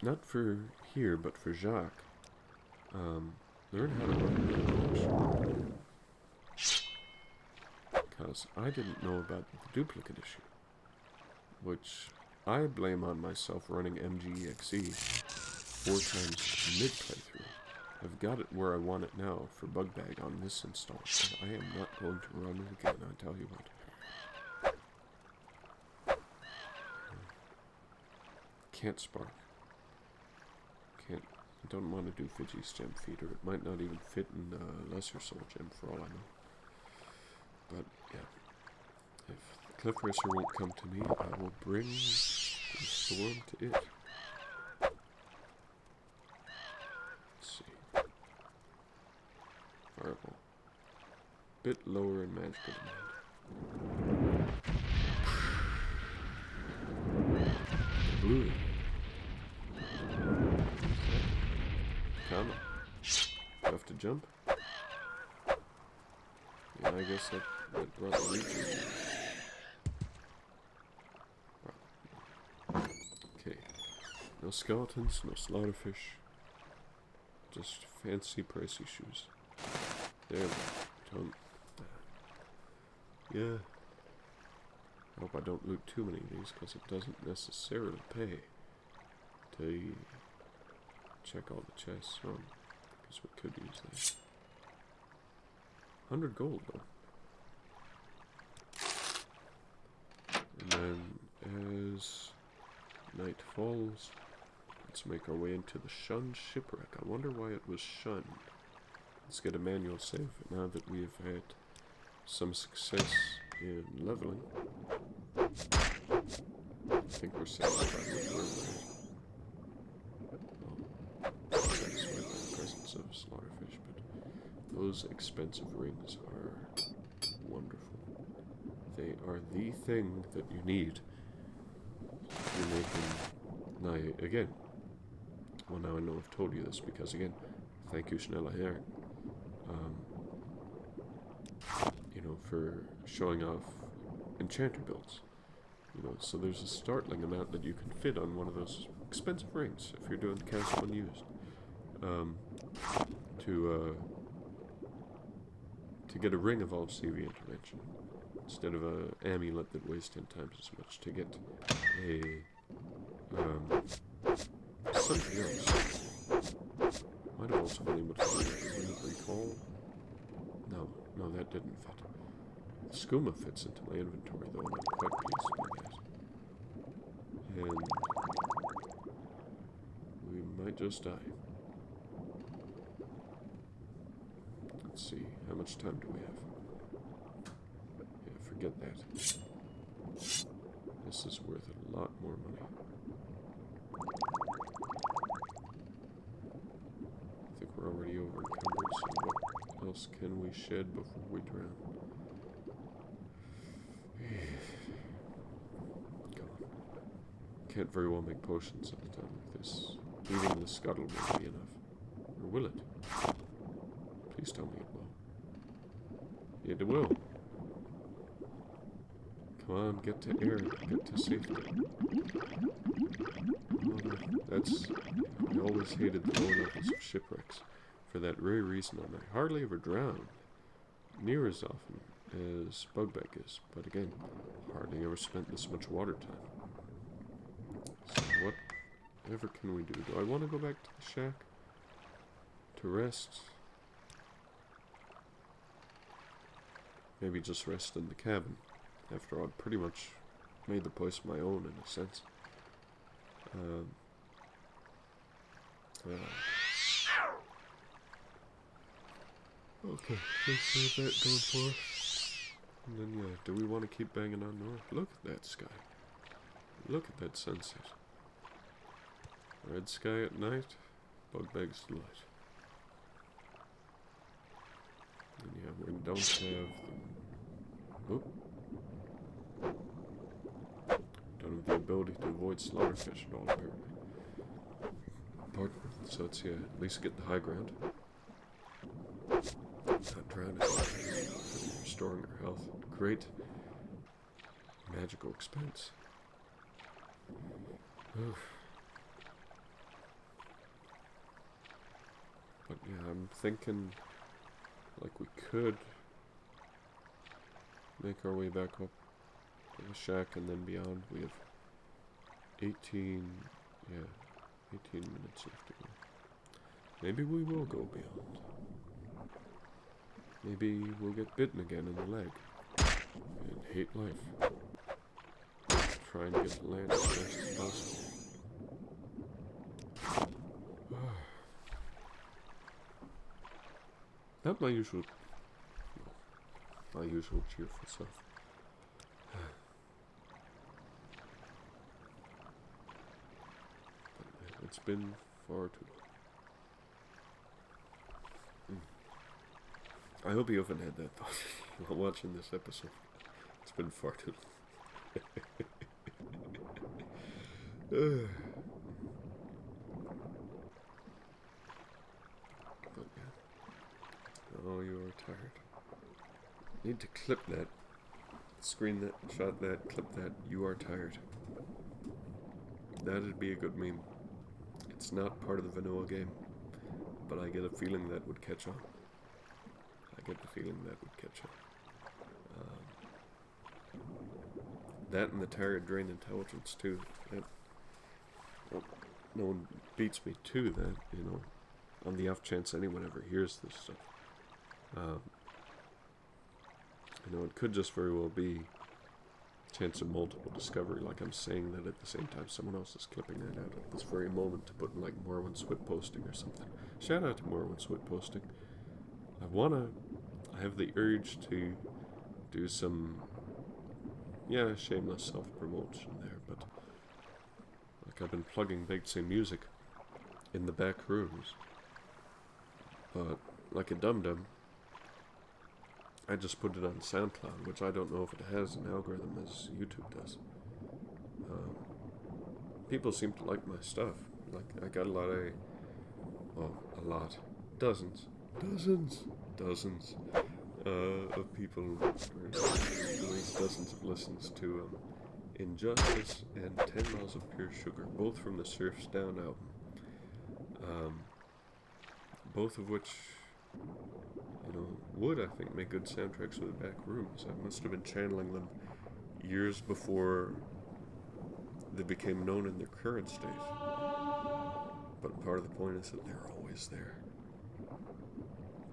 not for here, but for Jacques, learn how to run the because I didn't know about the duplicate issue, which I blame on myself running MGEXE 4 times mid-playthrough. I've got it where I want it now for Bugbag on this install, but I am not going to run it again, I tell you what. Can't spark. Don't want to do Fiji's gem feeder. It might not even fit in lesser soul gem for all I know. But yeah, if the cliff racer won't come to me, I will bring the storm to it. Let's see. Fireball. Bit lower in magical demand. Blue. Come on. You have to jump? Yeah, I guess that brought the reach. Okay. No skeletons, no slaughterfish. Just fancy pricey shoes. There we go. Yeah. I hope I don't loot too many of these because it doesn't necessarily pay to check all the chests. Because we could use that. 100 gold though. And then as night falls, let's make our way into the shunned shipwreck. I wonder why it was shunned. Let's get a manual save now that we have had some success in leveling. I think we're satisfied with where we're at. Well, satisfied by the presence of slaughterfish, but those expensive rings are wonderful. They are the thing that you need. You're making... Now, again, well now I know I've told you this, because again, thank you Schnella Herring. You know, for showing off enchanter builds. You know, so there's a startling amount that you can fit on one of those expensive rings if you're doing the cast unused. To get a ring of all CV intervention instead of a amulet that weighs 10 times as much. To get a something else. Might have also been able to recall. No, that didn't fit. The skooma fits into my inventory though, and I'm quite pleased with that. And we might just die. Let's see, how much time do we have? Yeah, forget that. This is worth a lot more money. else can we shed before we drown? Come on. Can't very well make potions at a time like this. Eating the scuttle won't be enough. Or will it? Please tell me it will. It will. Come on, get to air, get to safety. That's... I always hated the low levels of shipwrecks. For that very reason, and I hardly ever drown. Near as often as Bugbag is, but again, hardly ever spent this much water time. So whatever can we do? Do I want to go back to the shack? To rest? Maybe just rest in the cabin. After all, I'd pretty much made the place my own in a sense. Okay, let's see what that going for. And then, yeah, do we want to keep banging on north? Look at that sky. Look at that sunset. Red sky at night, Bugbag's delight. And yeah, we don't have the... Oop. Don't have the ability to avoid slaughterfish at all, apparently. Pardon. So let's, yeah, at least get the high ground. Not drowning. Restoring our health. Great magical expense. Oof. But yeah, I'm thinking like we could make our way back up to the shack and then beyond. We have 18 minutes left to go. Maybe we will go beyond. Maybe we'll get bitten again in the leg and hate life. Try and get to land as fast as possible. Not my usual cheerful self. But it's been far too long. I hope you haven't had that thought while watching this episode. It's been far too long. But yeah. Oh, you are tired. Need to clip that. Screen that, shot that, clip that. You are tired. That'd be a good meme. It's not part of the vanilla game, but I get a feeling that would catch on. That and the tired drain intelligence too. Well, no one beats me to that, you know, on the off chance anyone ever hears this stuff. You know, it could just very well be chance of multiple discovery, like I'm saying that at the same time someone else is clipping that out at this very moment to put in like Morrowind Swit posting or something. Shout out to Morrowind Swit posting. I have the urge to do some, yeah, shameless self-promotion there, but like I've been plugging Baked Say music in the back rooms, but like a dum-dum, I just put it on SoundCloud, which I don't know if it has an algorithm as YouTube does. People seem to like my stuff. Like, I got dozens of people, or at least dozens of listens to Injustice and 10 Miles of Pure Sugar, both from the Surf's Down album. Both of which, you know, would, I think, make good soundtracks for the back rooms. I must have been channeling them years before they became known in their current state. But part of the point is that they're always there.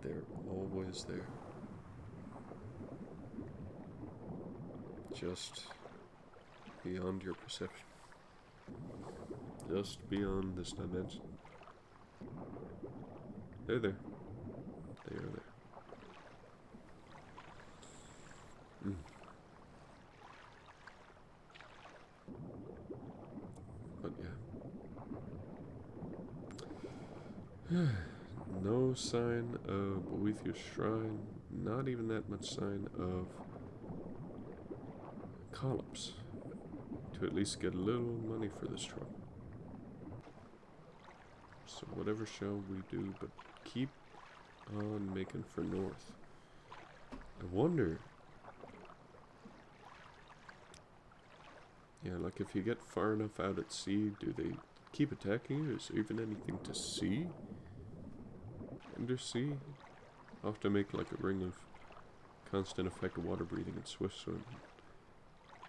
They're always there. Just beyond your perception. Just beyond this dimension. They're there. They are there. But yeah. No sign of Boethius Shrine. Not even that much sign of columns. To at least get a little money for this trouble. So whatever shall we do but keep on making for north. I wonder... Yeah, like if you get far enough out at sea, do they keep attacking you? Is there even anything to see? Undersea? I'll have to make like a ring of constant effect of water breathing and swift swim.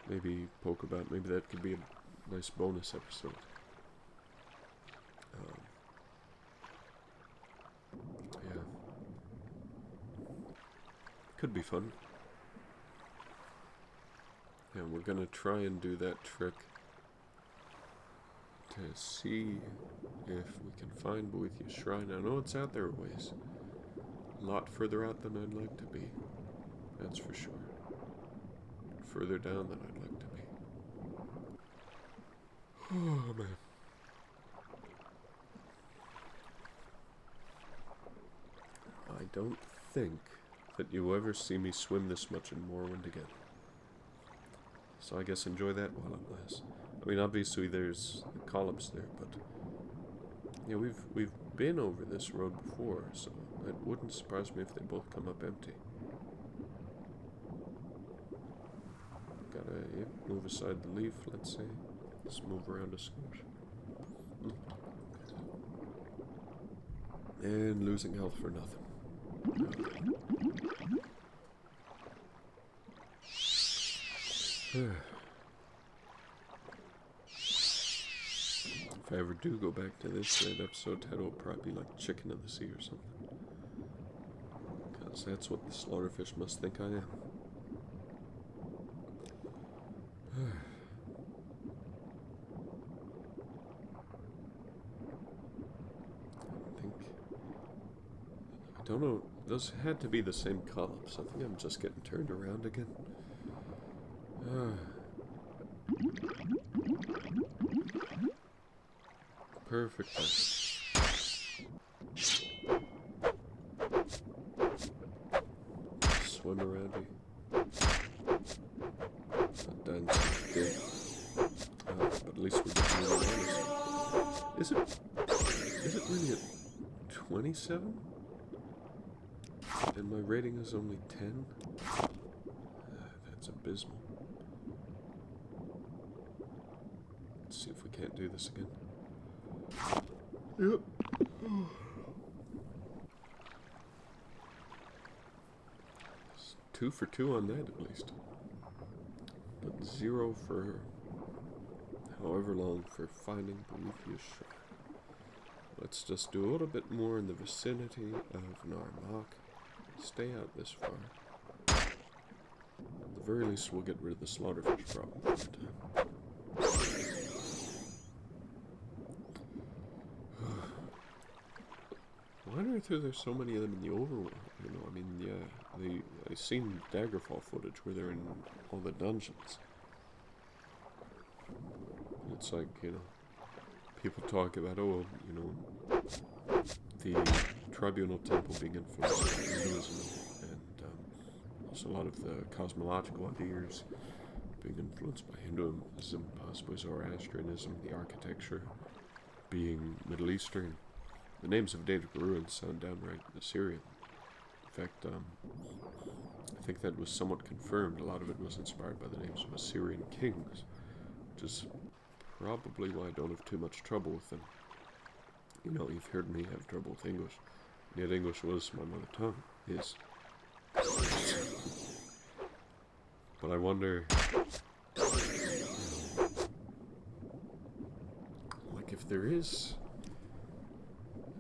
Maybe poke about. Maybe that could be a nice bonus episode. Yeah. Could be fun. Yeah, we're gonna try and do that trick to see if we can find Boethius Shrine. I know it's out there a ways. A lot further out than I'd like to be. That's for sure. Further down than I'd like to be. Oh, man. I don't think that you'll ever see me swim this much in Morrowind again. So I guess enjoy that while it lasts. I mean, obviously there's the columns there, but yeah, we've been over this road before, so it wouldn't surprise me if they both come up empty. Gotta move aside the leaf, let's say. Let's move around a skosh. And losing health for nothing. If I ever do go back to this, that episode title will probably be like Chicken of the Sea or something. Because that's what the slaughterfish must think I am. I don't know, those had to be the same columns. I think I'm just getting turned around again. Perfect. Swim around you. Not done so good. But at least we're getting really honest. Is it really at 27? And my rating is only 10? That's abysmal. Let's see if we can't do this again. Yep. It's 2 for 2 on that at least. But 0 for however long for finding Boethius Shrine. Let's just do a little bit more in the vicinity of Narmak. Stay out this far. At the very least, we'll get rid of the slaughterfish problem for the time. Why on earth are there so many of them in the overworld? You know, I mean, yeah, I've seen Daggerfall footage where they're in all the dungeons. It's like, you know, people talk about, oh, you know, the Tribunal Temple being influenced by Hinduism, and also a lot of the cosmological ideas being influenced by Hinduism, possibly Zoroastrianism, the architecture being Middle Eastern. The names of David ruins sound downright Assyrian. In fact, I think that was somewhat confirmed. A lot of it was inspired by the names of Assyrian kings, which is probably why I don't have too much trouble with them. You know, you've heard me have trouble with English, and yet English was my mother tongue, is. But I wonder, like if there is,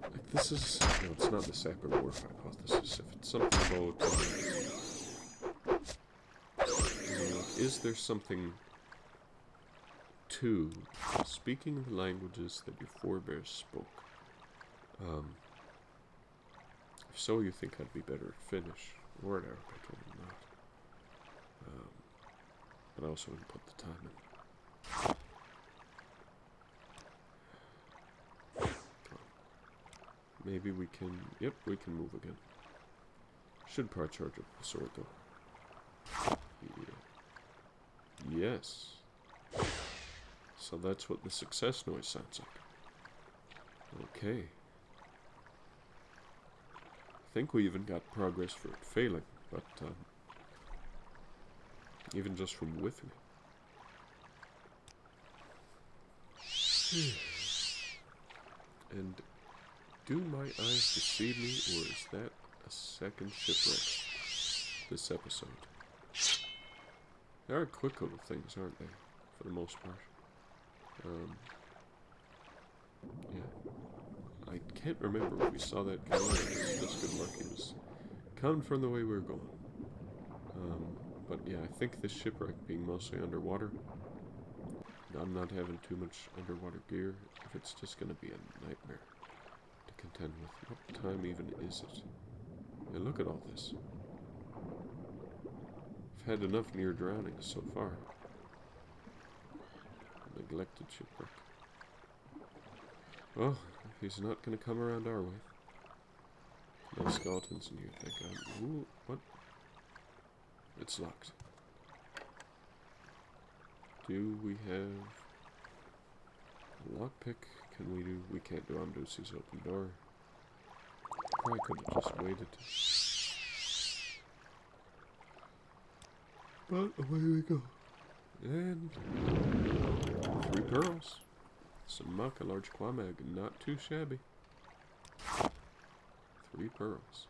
like this is, no, it's not the Sacred War hypothesis, if it's something about, you know, like, is there something to speaking the languages that your forebears spoke? If so, you think I'd be better at Finnish or at Arabic, or not. But I also wouldn't put the time in. maybe we can... Yep, we can move again. Should probably charge up the sword, though. Yeah. Yes. So that's what the success noise sounds like. Okay. I think we even got progress for it failing, but even just from whiffing it. And do my eyes deceive me, or is that a second shipwreck this episode? They are quick little things, aren't they? For the most part. Yeah. I can't remember when we saw that coming. It's just good luck. It was coming from the way we were going. But yeah, I think this shipwreck being mostly underwater, I'm not having too much underwater gear. If it's just going to be a nightmare to contend with. What time even is it? Yeah, look at all this. I've had enough near drowning so far. Neglected shipwreck. Well, if he's not going to come around our way. No skeletons in here, thank God. Ooh, what? It's locked. Do we have a lockpick? Can we do? We can't do Amdusi's open door. Probably could have just waited. But away we go. And 3 pearls. Some muck, a large quamag, not too shabby. 3 pearls.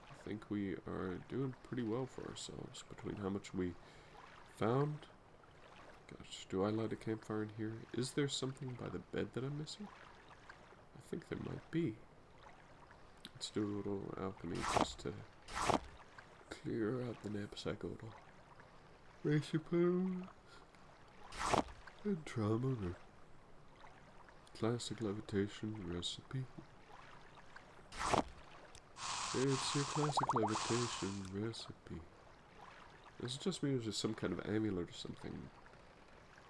I think we are doing pretty well for ourselves between how much we found. Gosh, do I light a campfire in here? Is there something by the bed that I'm missing? I think there might be. Let's do a little alchemy just to clear out the knapsack a little. Recipe and trauma root. Classic levitation recipe. It's your classic levitation recipe. Is it just me or is it some kind of amulet or something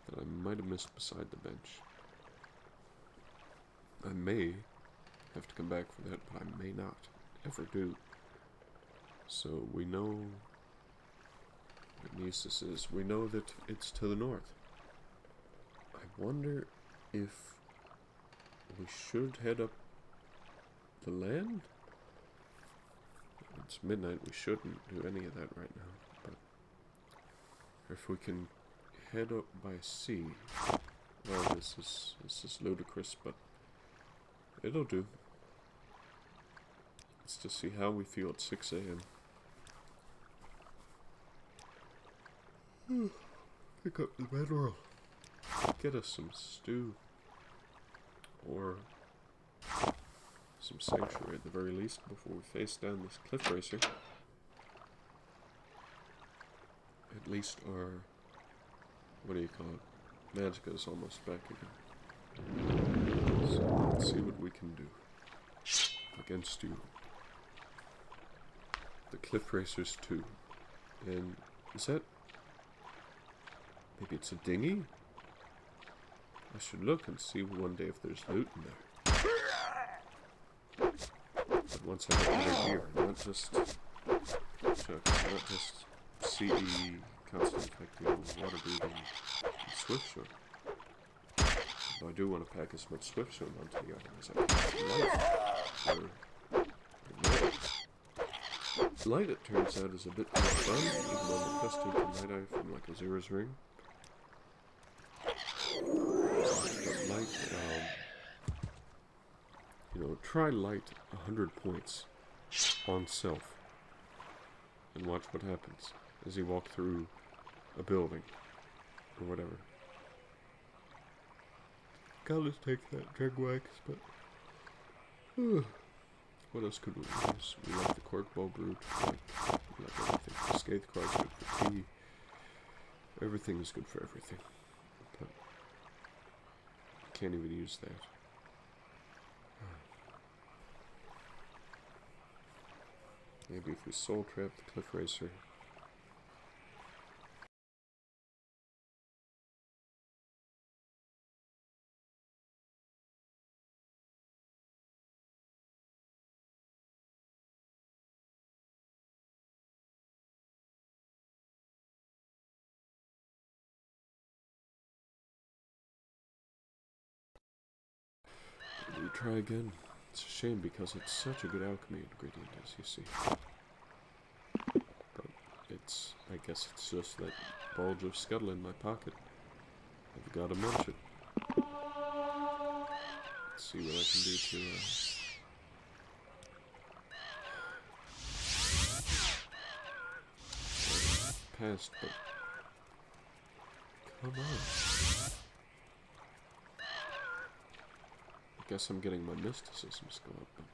that I might have missed beside the bench? I may have to come back for that, but I may not ever do. So we know where Nisus is. We know that it's to the north. I wonder if we should head up the land? It's midnight, we shouldn't do any of that right now, but if we can head up by sea, well, this is ludicrous, but it'll do. Let's just see how we feel at 6 a.m. Pick up the bedroll. Get us some stew. Or some sanctuary at the very least before we face down this cliff racer. At least our, what do you call it? Magicka is almost back again. So let's see what we can do against you. The cliff racers 2. And is that, maybe it's a dinghy? I should look and see one day if there's loot in there. But once I get another gear, not just CE, constant effective, water breathing, and swift swim. Though I do want to pack as much swift swim onto the item as I can. Light, it turns out, is a bit more fun, even though I'm accustomed to Night Eye from like a Zero's Ring. But light, you know, try light 100 points on self and watch what happens as you walk through a building or whatever. Gotta take that drug wax, but what else could we use? We like the cork bow brute, we like everything. The scathe card's good for tea. Everything is good for everything. But can't even use that. Maybe if we soul trap the cliff racer. try again. It's a shame because it's such a good alchemy ingredient, as you see. But it's, I guess it's just that bulge of scuttle in my pocket. I've got to munch it. Let's see what I can do to, past, but come on. I guess I'm getting my mysticisms go up, but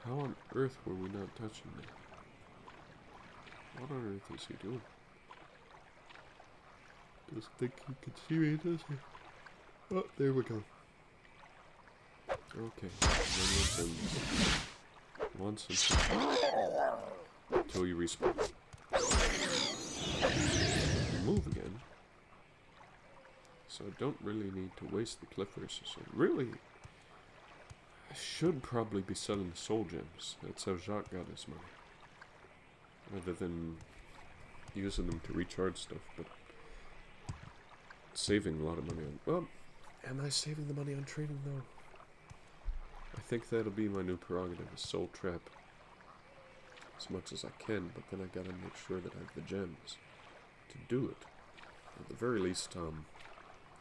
how on earth were we not touching that? What on earth is he doing? Doesn't think he can see me, does he? Oh, there we go. Okay, once until you respawn. Move again. So I don't really need to waste the cliff races. So really, I should probably be selling soul gems. That's how Jacques got his money. Rather than using them to recharge stuff, but saving a lot of money on... Well, am I saving the money on trading though? I think that'll be my new prerogative, is soul trap. As much as I can, but then I gotta make sure that I have the gems to do it. At the very least,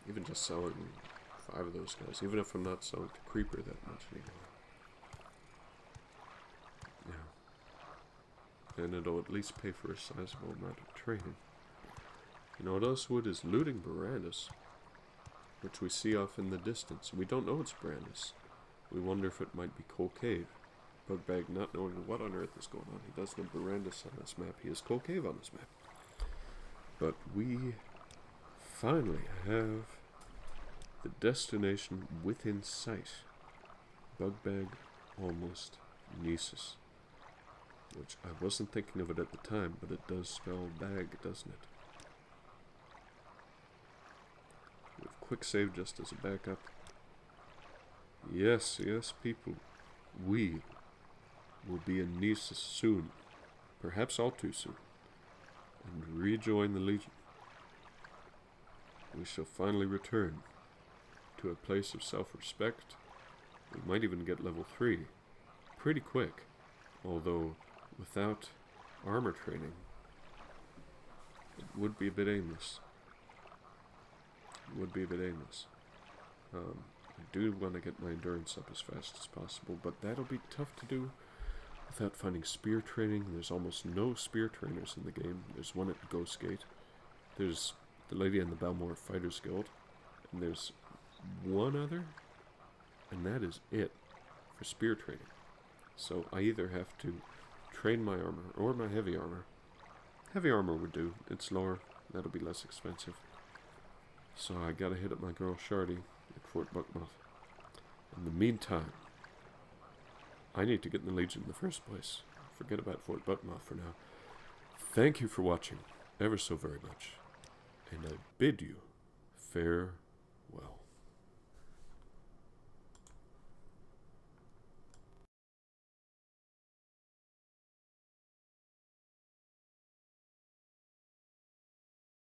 even just selling 5 of those guys, even if I'm not selling to Creeper that much anymore. Yeah. And it'll at least pay for a sizable amount of training. You know what else would is looting Brandis, which we see off in the distance. We don't know it's Brandis. We wonder if it might be Coal Cave. Bugbag, not knowing what on earth is going on. He does know Brandis on this map. He has Coal Cave on this map. But we finally have the destination within sight. Bugbag almost Nisus. Which I wasn't thinking of it at the time, but it does spell bag, doesn't it? We have quick save just as a backup. Yes, yes, people. We will be in Nisus soon. Perhaps all too soon. And rejoin the Legion. We shall finally return to a place of self-respect. We might even get level 3 pretty quick, although without armor training it would be a bit aimless. It would be a bit aimless. I do want to get my endurance up as fast as possible, but that'll be tough to do without finding spear training. There's almost no spear trainers in the game. There's one at Ghostgate. There's the lady in the Balmore Fighters Guild. And there's one other, and that is it for spear training. So I either have to train my armor or my heavy armor. Heavy armor would do. It's lower. That'll be less expensive. So I gotta hit up my girl Shardy at Fort Buckmouth. In the meantime, I need to get in the Legion in the first place. Forget about Fort Buckmouth for now. Thank you for watching ever so very much. And I bid you farewell.